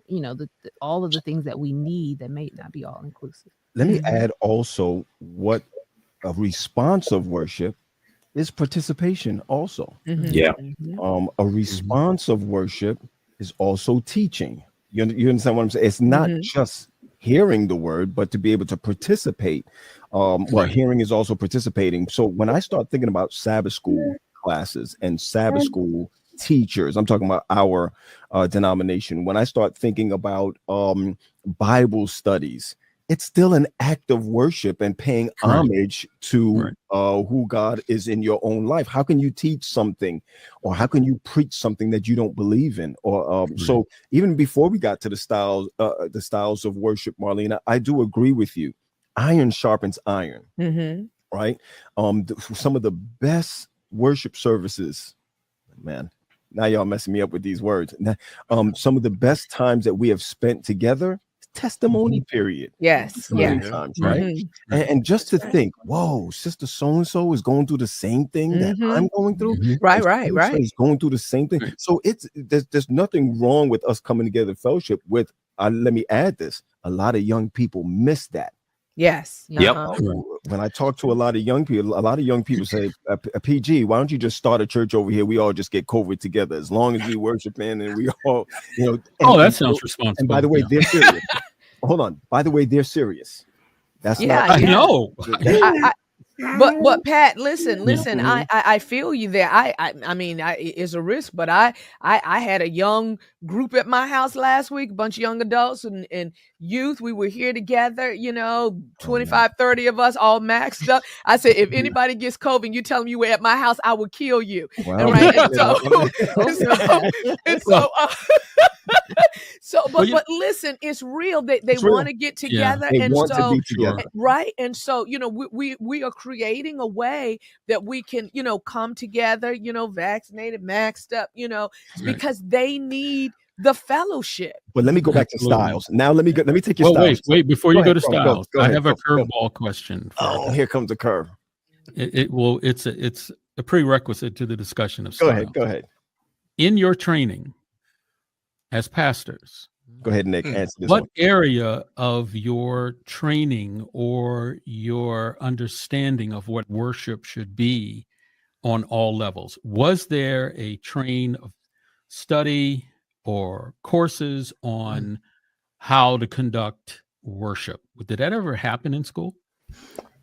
all of the things that we need that may not be all inclusive. Let me add also what a response of worship is participation also. Yeah. A response of worship is also teaching. You understand what I'm saying? It's not just hearing the word, but to be able to participate. Well, hearing is also participating. So when I start thinking about Sabbath school classes and Sabbath school teachers, I'm talking about our denomination. When I start thinking about Bible studies, it's still an act of worship and paying homage to who God is in your own life. How can you teach something, or how can you preach something that you don't believe in? Or so even before we got to the styles of worship, Marlene, I do agree with you. Iron sharpens iron, right? Some of the best worship services, man. Now y'all messing me up with these words. Some of the best times that we have spent together. Testimony period. Times, right? And just to think, whoa, sister so-and-so is going through the same thing that I'm going through. Right. He's going through the same thing. So there's nothing wrong with us coming together in fellowship with, let me add this, a lot of young people miss that. When I talk to a lot of young people say, PG, why don't you just start a church over here? We all just get COVID together as long as we worship in and we all, that sounds responsible. And by the way, they're serious. Hold on. By the way, they're serious. That's not. I know. But Pat, listen. I feel you there. I mean, it's a risk, but I had a young group at my house last week, a bunch of young adults and youth. We were here together, 25, 30 of us all maxed up. I said, if anybody gets COVID, you tell them you were at my house, I will kill you. Wow. But listen, it's real. They want to get together, They want to be together. right? And so, we are creating a way that we can, come together, vaccinated, maxed up, because they need the fellowship. But let me go back to styles. Now let me take your styles. Wait, before you go to styles, I have a curveball question. Here comes the curve. It's a prerequisite to the discussion of styles. Go ahead. In your training as pastors, go ahead, Nick. Answer this what one. area of your training or your understanding of what worship should be on all levels, was there a train of study or courses on how to conduct worship? Did that ever happen in school?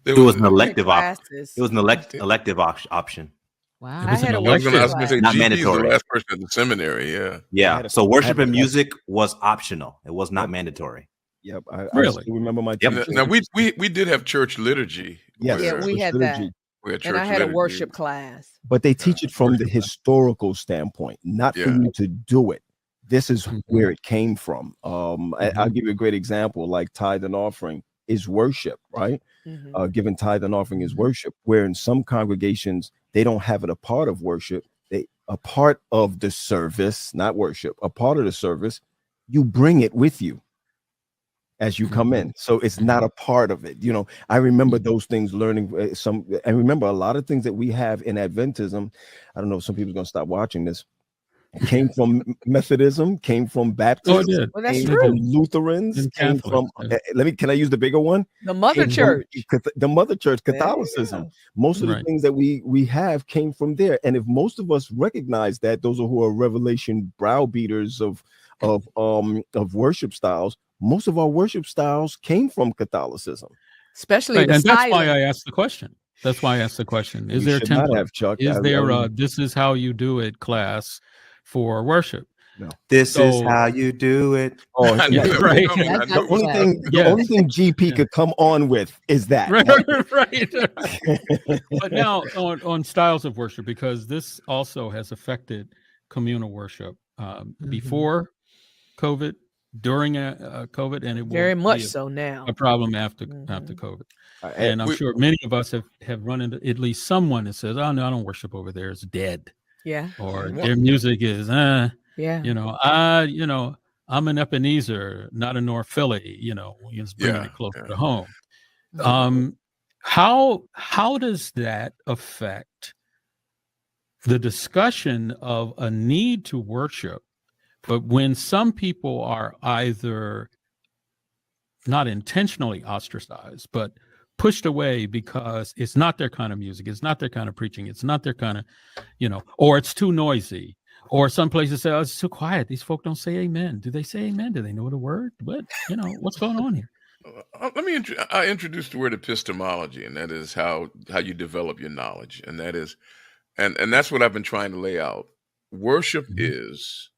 It was an elective option. It was an elective option. Wow. It was I had an a election. I was going to say, Not GP is the mandatory. last person at the seminary. Yeah. So worship and music was optional. It was not mandatory. Yep. Really? I still remember my Yep. teacher. Now we did have church liturgy. Yes. Yeah, we had that. We had And I church had a liturgy. worship class. But they teach it from the historical standpoint, not for you to do it. This is where it came from. I'll give you a great example, like tithe and offering is worship, right? Giving tithe and offering is worship, where in some congregations, they don't have it a part of worship. A part of the service, not worship, a part of the service, you bring it with you as you come in. So it's not a part of it. I remember those things, learning I remember a lot of things that we have in Adventism. I don't know if some people are going to stop watching this. came from Methodism, came from Oh, it Baptism, did. Well, that's came true. from Lutherans, And came from Catholics. can I use the bigger one? The mother Came from church. the mother church, There you Catholicism. go. Most of the Right. things that we have came from there. And if most of us recognize that, those who are revelation browbeaters of worship styles, most of our worship styles came from Catholicism. Especially Right. the And that's why silent. I asked the question. That's why I asked the question. Is We there a should not template? have, Chuck. Is I there mean, a this is how you do it class for worship? no. This is So how you do it. Oh, I knew that was right. coming. I That's knew not it was the coming. the Yeah. only thing GP Yeah. could come on with is that. right. But now on styles of worship, because this also has affected communal worship before COVID, during COVID, and it will Very much be so now. a problem after COVID. And I'm We- sure many of us have run into at least someone that says, "Oh no, I don't worship over there; it's dead," Yeah. or Well- their music is, Yeah. I'm an Ebenezer, not a North Philly. It's bringing Yeah, it closer yeah. to home. How does that affect the discussion of a need to worship? But when some people are either not intentionally ostracized, but pushed away because it's not their kind of music, it's not their kind of preaching, it's not their kind of, or it's too noisy, or some places say, oh, it's too quiet. These folk don't say amen. Do they say amen? Do they know the word? But what's going on here? Let me I introduce the word epistemology, and that is how you develop your knowledge, and that is, and that's what I've been trying to lay out. Worship is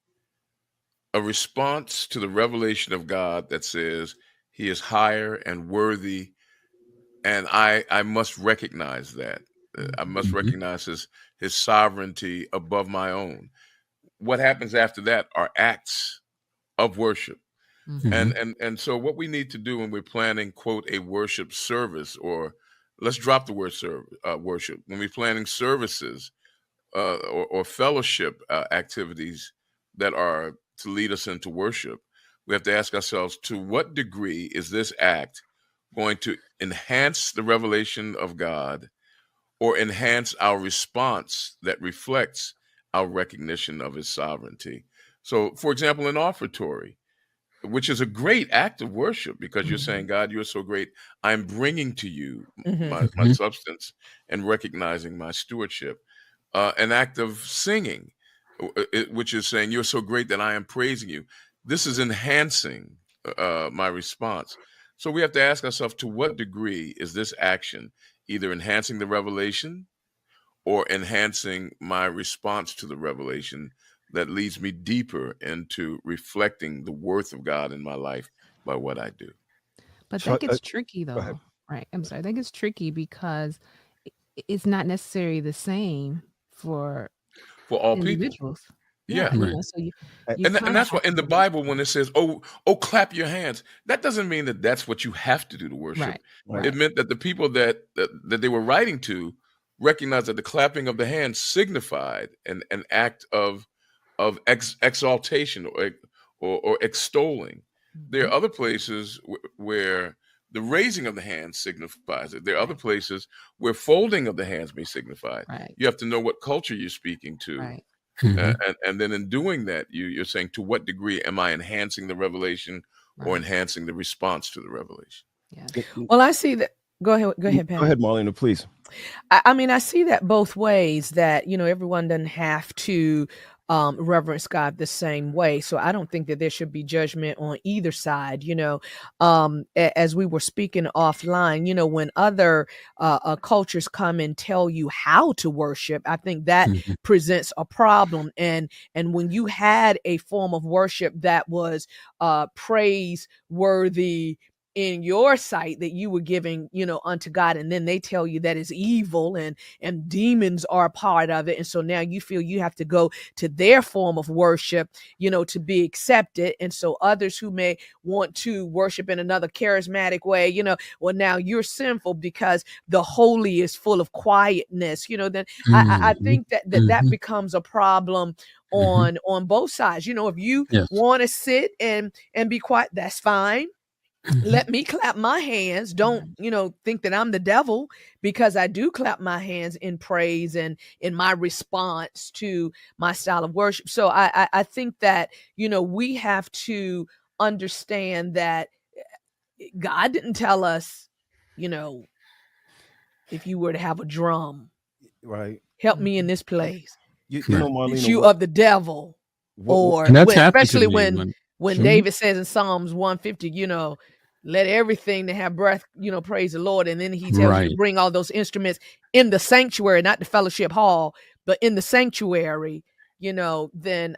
a response to the revelation of God that says He is higher and worthy, and I must recognize that. I must recognize His sovereignty above my own. What happens after that are acts of worship. And so what we need to do when we're planning, quote, a worship service, or let's drop the word worship, when we're planning services or fellowship activities that are to lead us into worship, we have to ask ourselves, to what degree is this act going to enhance the revelation of God or enhance our response that reflects our recognition of His sovereignty? So, for example, an offertory, which is a great act of worship, because you're saying, God, you're so great. I'm bringing to you my substance and recognizing my stewardship. An act of singing, which is saying, you're so great that I am praising you. This is enhancing my response. So we have to ask ourselves, to what degree is this action either enhancing the revelation or enhancing my response to the revelation that leads me deeper into reflecting the worth of God in my life by what I do? But So, that gets tricky go ahead. though, right? I'm sorry. That gets tricky because it's not necessarily the same for For all people. individuals. Yeah. you Right. know, so you And kinda that's why have in the to- Bible, when it says, oh, clap your hands, that doesn't mean that that's what you have to do to worship. right, Right. It meant that the people that they were writing to recognized that the clapping of the hands signified an act of exaltation or extolling. There are other places where the raising of the hands signifies it. There are other places where folding of the hands may signify it. right, You have to know what culture you're speaking to. right. And then in doing that, you're saying, to what degree am I enhancing the revelation or Right. enhancing the response to the revelation? Yeah. Well, I see that. Go ahead, Pam. Go ahead, Marlena, please. I mean, I see that both ways, that, everyone doesn't have to reverence God the same way. So I don't think that there should be judgment on either side. As we were speaking offline, when other cultures come and tell you how to worship, I think that presents a problem. And when you had a form of worship that was praiseworthy in your sight, that you were giving, unto God, and then they tell you that is evil and demons are a part of it. And so now you feel you have to go to their form of worship, to be accepted. And so others who may want to worship in another charismatic way, well, now you're sinful because the holy is full of quietness, then I think that becomes a problem on both sides. If you Yes. want to sit and be quiet, that's fine. let me clap my hands. Don't, think that I'm the devil, because I do clap my hands in praise and in my response to my style of worship. So I think that, we have to understand that God didn't tell us, if you were to have a drum, Right. help me in this place, You Right. know, it's Marlena, you of the devil. Or And that's happened to especially me when Mhm. David says in Psalms 150, let everything that have breath, praise the Lord. And then he tells you to Right. bring all those instruments in the sanctuary, not the fellowship hall, but in the sanctuary, then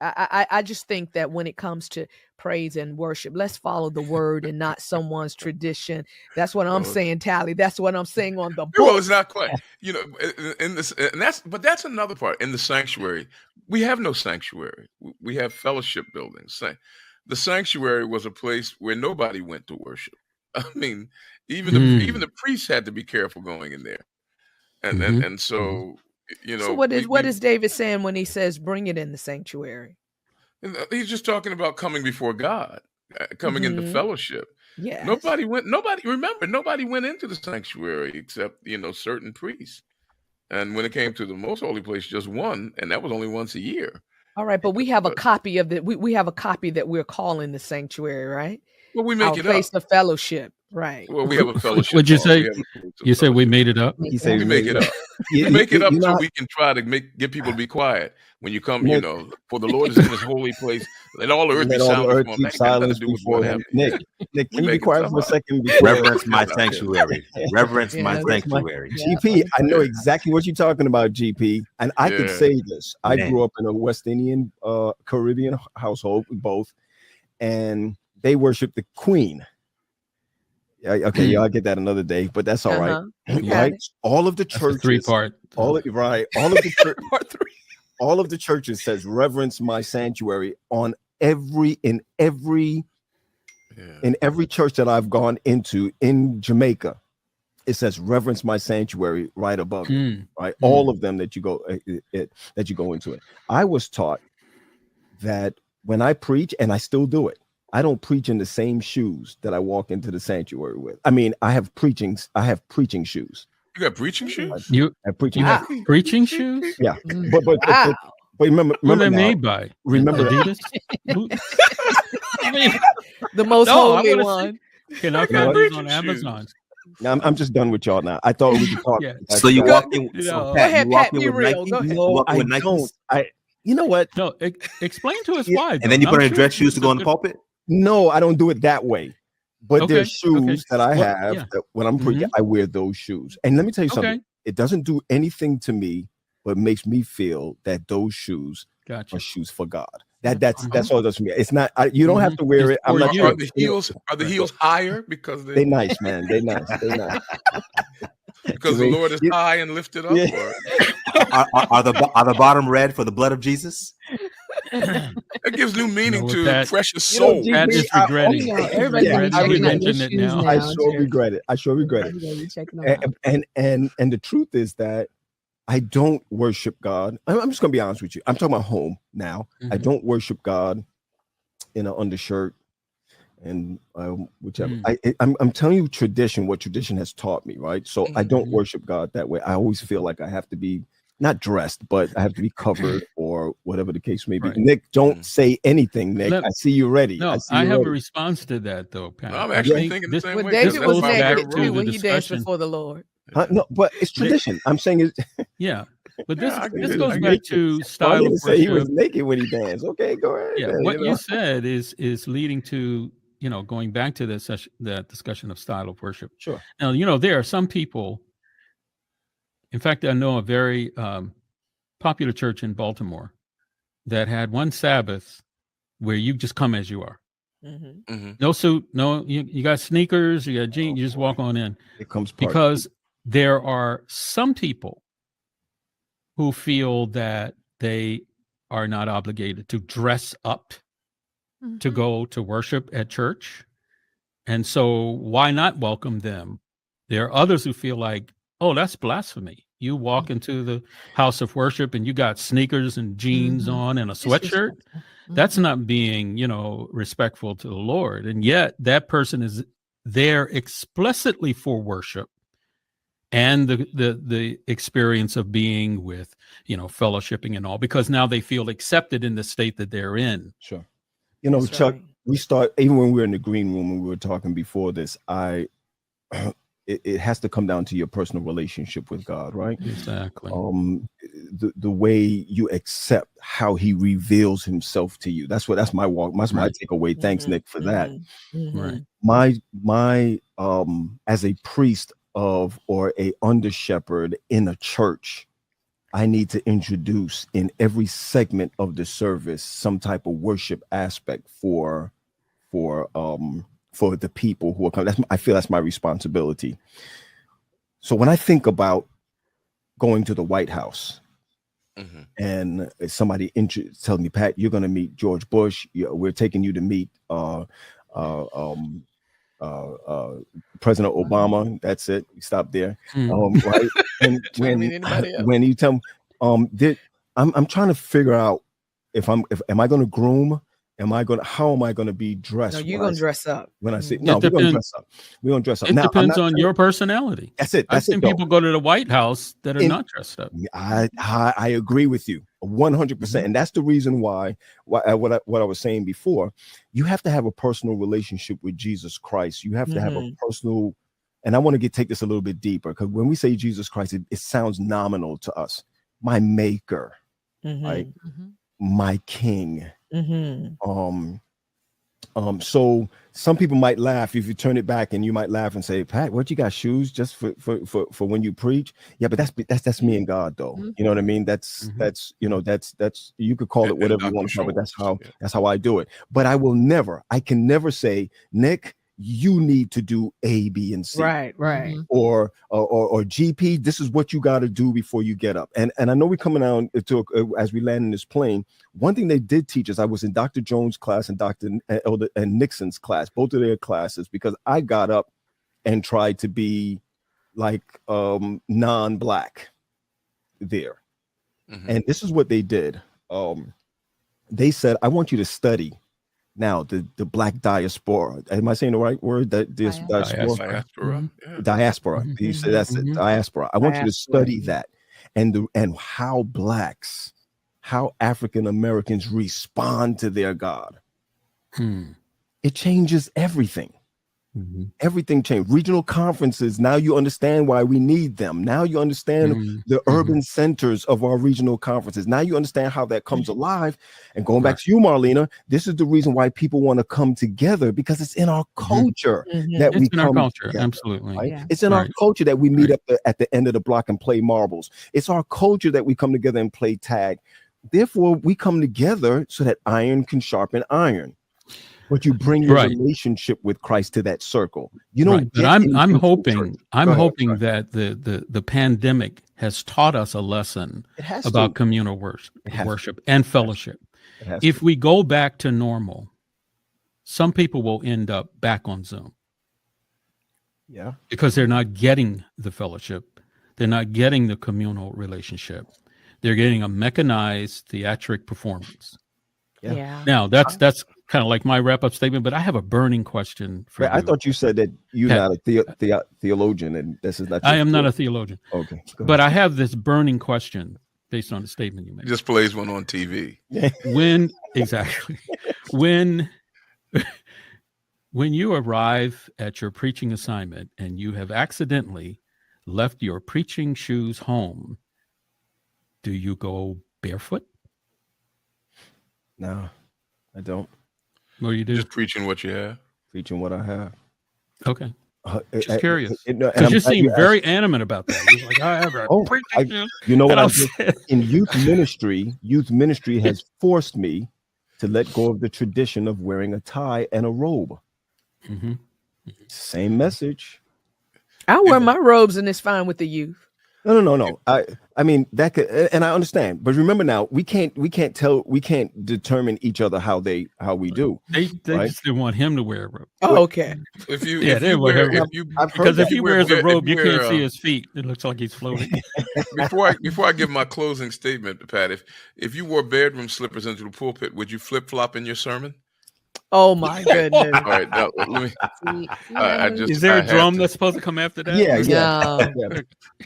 I just think that when it comes to praise and worship, let's follow the word and not someone's tradition. That's what I'm Well, saying, Tally. That's what I'm saying on the well, it's book. not quite. In this, and that's another part. In the sanctuary, we have no sanctuary. We have fellowship buildings. The sanctuary was a place where nobody went to worship. I mean, even the priests had to be careful going in there, and Mhm. and so So we what is David saying when he says bring it in the sanctuary? he's just talking about coming before God, coming into Mm-hmm. fellowship. Yes. Nobody went into the sanctuary except certain priests. And when it came to the most holy place, just one, and that was only once a year. All right, but we have a But copy of it. We have a copy that we're calling the sanctuary, right? well, we make Our it up. place of fellowship, right? Well, we have a fellowship What'd you hall. say? We have a place of You said we fellowship. made it up? He said We make it up. You, We make it up you so know, we can try to get people to be quiet when you come. Nick, For the Lord is in His holy place. Let all the earth be let all the silent earth before Him. keep That ain't got nothing to silence do with what before him. happened. Yeah, Nick, we can you be making quiet stuff for a up. second before Reverence my Get out there. sanctuary. Reverence my Yes. Where's my sanctuary. Yeah. GP? I know Yeah. exactly what you're talking about, GP. And I could Yeah. say this. I Man. grew up in a West Indian Caribbean household, both, and they worship the Queen. Okay, y'all get that another day, but that's all right. We got Right? it. All of the That's a churches, three-part. all of the Part 3. all of the churches says reverence my sanctuary on in every church that I've gone into in Jamaica. It says reverence my sanctuary right above it, right? All of them that you go into it. I was taught that when I preach, and I still do it, I don't preach in the same shoes that I walk into the sanctuary with. I mean, I have preaching shoes. You got preaching shoes? You preaching. have preaching shoes? Yeah, Mm. but Wow. remember Who are they now, made by? remember- Adidas? I mean, The most No, I holy wanna see- one. can I I got find these preaching on shoes. Amazon? Now, I'm just done with y'all now. I thought we could talk. Yeah. So you guys- walk in. You So know. Go Pat, ahead, you walk Pat, in be with real. Nike. Go ahead. You No, walk in I with Nikes, don't. You know what? No, explain to us Yeah, why. and then you though. put I'm on sure dress shoes to it's go a in the good- pulpit. No, I don't do it that way. But Okay, there's shoes that I Well, have yeah. that when I'm preaching, I wear those shoes. And let me tell you something. Okay, It doesn't do anything to me, but makes me feel that those shoes gotcha. are shoes for God. That's all it does for me. It's not. You don't have to It's wear it. I'm for not. you. Are the heels Right. higher because They nice, man. They nice. They nice. because the Jimmy, Lord is high and lifted up? Yeah. Or Are the bottom red for the blood of Jesus? that gives new meaning what, to Pat? precious You know, soul. GP, Pat is regretting. Everybody Yeah, gonna be I checking out your mentioned it shoes now. now. I sure Jerry. regret it. I sure regret it. Everybody gonna be checking them out. And the truth is that I don't worship God. I'm just gonna be honest with you. I'm talking about home now. I Mhm. don't worship God in an undershirt and whichever. I'm telling you tradition, what tradition has taught me, right? So I don't Mhm. worship God that way. I always feel like I have to be not dressed, but I have to be covered or whatever the case may be. Right. Nick, don't say anything, Nick. I see you ready. No, see you I have a ready. response to that though, Pat. No, I'm I actually think thinking this- the same When way. David That's was why I back naked got to too, the when he danced discussion. before the Lord. No, but it's tradition. I'm saying it's Yeah, but this Yeah, I get this it. goes I back get to I style of didn't say he was worship. naked when he danced. Okay, go ahead. Yeah, man, what you know? you said is leading to going back to that discussion of style of worship. Sure. Now there are some people. In fact, I know a very popular church in Baltimore that had one Sabbath where you just come as you are. Mm-hmm. Mm-hmm. No suit, no, you got sneakers, you got jeans, you just walk on in. It comes part Because there are some people who feel that they are not obligated to dress up to go to worship at church. And so why not welcome them? There are others who feel like, oh, that's blasphemy. You walk into the house of worship and you got sneakers and jeans on and a sweatshirt. That's not being, respectful to the Lord. And yet that person is there explicitly for worship and the experience of being with, fellowshipping and all, because now they feel accepted in the state that they're in. Sure. That's Chuck, right. we start, even when we were in the green room and we were talking before this, it has to come down to your personal relationship with God, right? Exactly. The way you accept how he reveals himself to you. That's my walk. That's my takeaway. Thanks, Nick, for that. Right. My as a priest of or a under shepherd in a church, I need to introduce in every segment of the service some type of worship aspect for the people who are coming. I feel that's my responsibility. So when I think about going to the White House and somebody tells me, Pat, you're going to meet George Bush. We're taking you to meet President Obama. That's it. You stop there. Right. And when you tell me, I'm trying to figure out am I going to groom? How am I going to be dressed? No, you're going to dress up. When I say, no, we're going to dress up. We're going to dress up. It depends on your personality. That's it. I've seen people go to the White House that are not dressed up. I agree with you 100%. And that's the reason why what I was saying before, you have to have a personal relationship with Jesus Christ. You have to have a personal, and I want to take this a little bit deeper, because when we say Jesus Christ, it sounds nominal to us. My maker, right? My king. So some people might laugh if you turn it back, and you might laugh and say, Pat, what, you got shoes just for when you preach? Yeah, but that's me and God, though. You know what I mean? That's you could call it whatever you want to call it, but that's how I do it. But I can never say, Nick, you need to do A, B, and C. Right. Or GP, this is what you got to do before you get up. And I know we're coming down to as we land in this plane. One thing they did teach us, I was in Dr. Jones' class and Dr. Elder and Nixon's class, both of their classes, because I got up and tried to be like non-black there. And this is what they did. They said, I want you to study now the black diaspora. Am I saying the right word? Diaspora. You say that's it. Diaspora. I want you to study that, and how African Americans respond to their God. It changes everything. Everything changed. Regional conferences. Now you understand why we need them. Now you understand the urban centers of our regional conferences. Now you understand how that comes alive. And going back to you, Marlena, this is the reason why people want to come together, because it's in our culture that we come together. Absolutely. Right? Yeah. It's in our culture that we meet up at the end of the block and play marbles. It's our culture that we come together and play tag. Therefore, we come together so that iron can sharpen iron. But you bring your relationship with Christ to that circle. You don't. But I'm hoping that the pandemic has taught us a lesson about communal worship and fellowship. If we go back to normal, some people will end up back on Zoom. Yeah. Because they're not getting the fellowship. They're not getting the communal relationship. They're getting a mechanized theatric performance. Yeah. Now that's kind of like my wrap-up statement, but I have a burning question for you. I thought you said that you're not a theologian, and this is not. I am not a theologian. Okay, but I have this burning question based on the statement you made. Just plays one on TV. When you arrive at your preaching assignment and you have accidentally left your preaching shoes home, do you go barefoot? No, I don't. What do you do? Just preaching what you have. Preaching what I have. Okay. Just curious. Because you seem very animate about that. You're like, I have a preaching shoes. You know what I did? In youth ministry has forced me to let go of the tradition of wearing a tie and a robe. Same message. I wear my robes and it's fine with the youth. No. I mean that could, and I understand, but remember now, we can't determine each other how we do. They right? just didn't want him to wear a robe. Oh, okay. If you I've Because heard if he wears a robe, you can't see his feet. It looks like he's floating. before I give my closing statement, Pat, if you wore bedroom slippers into the pulpit, would you flip flop in your sermon? Oh my goodness. All right, now let me. Is there a drum that's supposed to come after that? Yeah.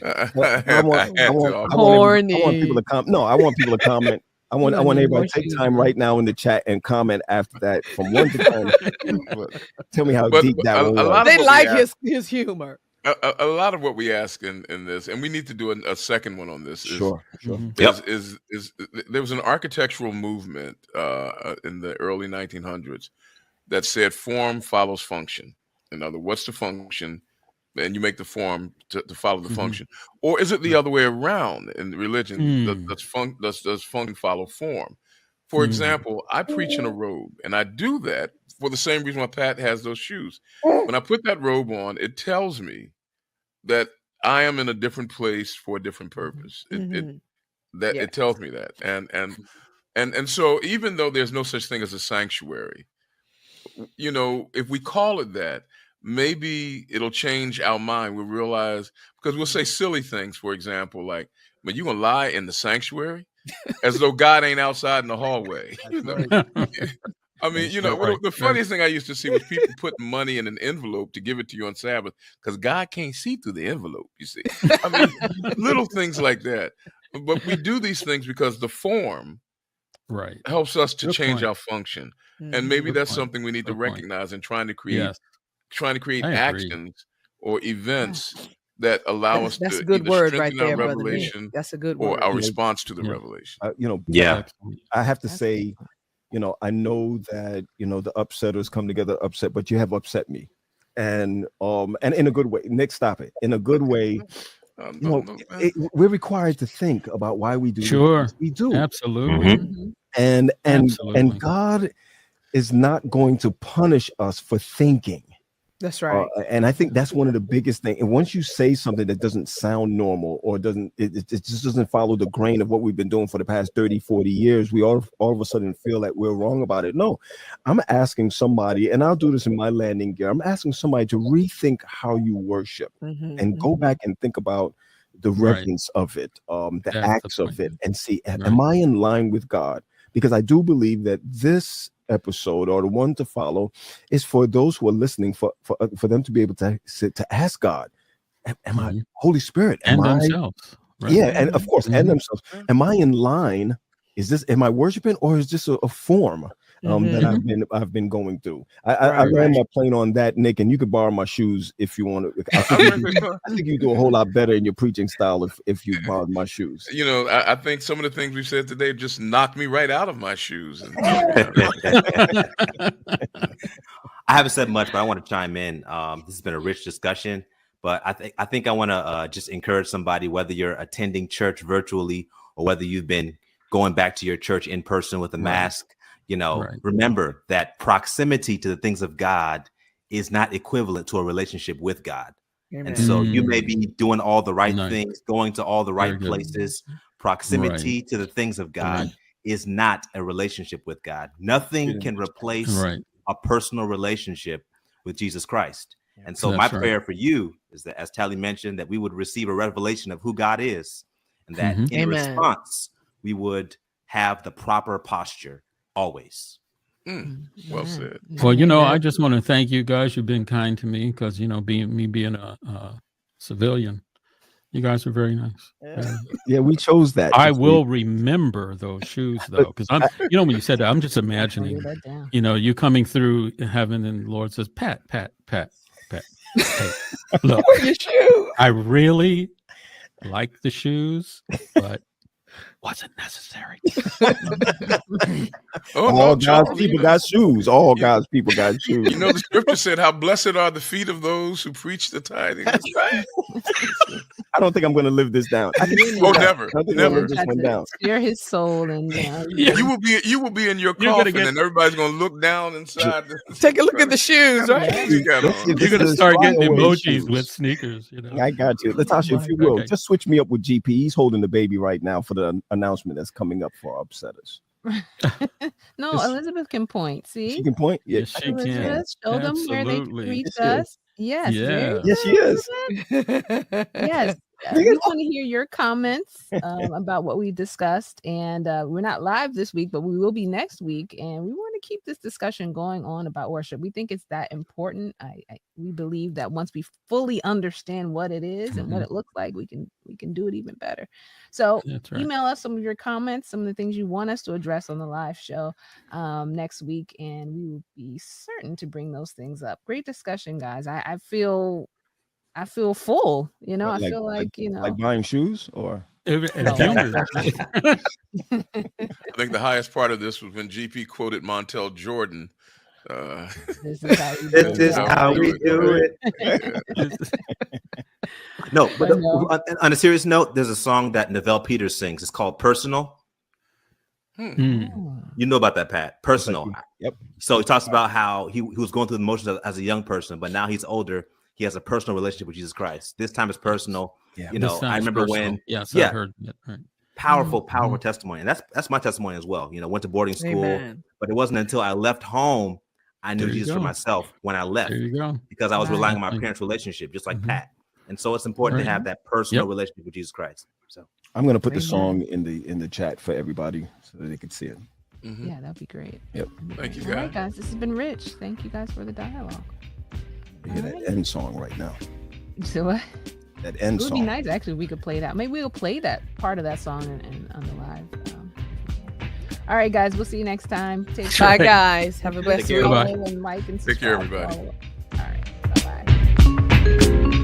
I want people to comment. I want people to comment. I want everybody to take time right now in the chat and comment after that from 1 to 10. Tell me how deep that one was. They like his humor. A lot of what we ask in this, and we need to do a second one on this. Sure. Is there was an architectural movement in the early 1900s that said form follows function. In other words, what's the function? And you make the form to follow the function. Or is it the other way around in religion? Does function follow form? For example, I preach in a robe, and I do that for the same reason why Pat has those shoes. When I put that robe on, it tells me that I am in a different place for a different purpose. It tells me that. And so even though there's no such thing as a sanctuary, if we call it that, maybe it'll change our mind. We'll realize, because we'll say silly things, for example, like, "Man, you gonna lie in the sanctuary?" As though God ain't outside in the hallway. I mean, the funniest thing I used to see was people putting money in an envelope to give it to you on Sabbath because God can't see through the envelope, you see. I mean, little things like that. But we do these things because the form helps us to change our function. And maybe that's something we need to recognize in trying to create actions or events that allow us to either strengthen our revelation or our response to the revelation. I have to say, I know that the upsetters come together upset, but you have upset me, and in a good way. Nick, stop it. In a good way. We're required to think about why we do. Sure, we do absolutely, and God is not going to punish us for thinking. That's right. And I think that's one of the biggest things. And once you say something that doesn't sound normal or it just doesn't follow the grain of what we've been doing for the past 30, 40 years, we all of a sudden feel like we're wrong about it. No, I'm asking somebody, and I'll do this in my landing gear. I'm asking somebody to rethink how you worship and go back and think about the reverence of it, the acts of it, and see, am I in line with God? Because I do believe that this episode or the one to follow is for those who are listening, for them to be able to ask God, am I Holy Spirit? Themselves. Right? Yeah, and of course, and themselves. Am I in line? Am I worshiping, or is this a form that I've been going through? I ran my plane on that, Nick, and you could borrow my shoes if you want to. I think you do a whole lot better in your preaching style if you borrowed my shoes. I think some of the things we said today just knocked me right out of my shoes. I haven't said much, but I want to chime in. This has been a rich discussion, but I think I want to just encourage somebody, whether you're attending church virtually or whether you've been going back to your church in person with a mask. Remember that proximity to the things of God is not equivalent to a relationship with God. Amen. And so you may be doing all the right things, going to all the right places. Proximity to the things of God is not a relationship with God. Nothing can replace a personal relationship with Jesus Christ. And so my prayer for you is that, as Tally mentioned, that we would receive a revelation of who God is, and that in response, we would have the proper posture always. Well said. Well, I just want to thank you guys. You've been kind to me because, being a civilian, you guys are very nice. Yeah, we chose that. I will remember those shoes, though, because when you said that, I'm just imagining, you coming through heaven and the Lord says, Pat. Hey, look, your shoes? I really like the shoes, but wasn't necessary. Oh, All no, God's Charles, people got shoes. All God's people got shoes. You know, the scripture said, how blessed are the feet of those who preach the tidings. That's right. I don't think I'm going to live this down. I Oh, never, I don't think I'm never. gonna live this one down. Share his soul and Yeah. You will be in your You're gonna coffin, get- and everybody's gonna look down inside. Take a look at the shoes, right? You got Let's on. see, You're this gonna is start getting flyaway emojis shoes. with sneakers, you know. I got you. Latasha, if you will, Okay. just switch me up with GP. He's holding the baby right now for the announcement that's coming up for our upsetters. No, Just- Elizabeth can point. See, She can point. Yeah, Yes, she can. Elizabeth, show them where they can Absolutely. reach Yes, she is. us. Yes, Yeah. very yes, she good, is. Elizabeth. Yes. We want to hear your comments about what we discussed, and we're not live this week, but we will be next week, and we want to keep this discussion going on about worship. We think it's that important. We believe that once we fully understand what it is and what it looks like, we can do it even better. So That's right. email us some of your comments, some of the things you want us to address on the live show next week, and we will be certain to bring those things up. Great discussion, guys. I feel full, you know. I feel like, you know, like buying shoes or And No, humor. I think the highest part of this was when GP quoted Montel Jordan. this is how we This do is it. how we do it. No, but But no. on a serious note, there's a song that Novell Peters sings. It's called Personal. Hmm. You know about that, Pat? Personal. Yep. So he talks about how he was going through the motions as a young person, but now he's older. He has a personal relationship with Jesus Christ. This time it's personal. Yeah. You know, This I sounds remember personal. when Yes, yeah. I heard that. Right. powerful testimony. And that's my testimony as well. You know, went to boarding school, Amen. but it wasn't until I left home I knew There you Jesus for go. myself when I left, There you go. because I was Right. relying on my parents' relationship, just like Mhm. Pat. And so it's important Right. to have that personal Yep. relationship with Jesus Christ. So I'm gonna put the Amen. song in the chat for everybody so that they can see it. Mhm. Yeah, that'd be great. Yep. Thank you, All right, guys. guys, this has been Rich. Thank you guys for the dialogue. You hear that end song right now. So what? That It end would be song. nice actually if we could play that. Maybe we'll play that part of that song on the live. All right, guys, we'll see you next time. Take Bye, care. guys. Have a blessed care. week. Bye-bye. And Mike and Take care, subscribe. everybody. All right, bye bye.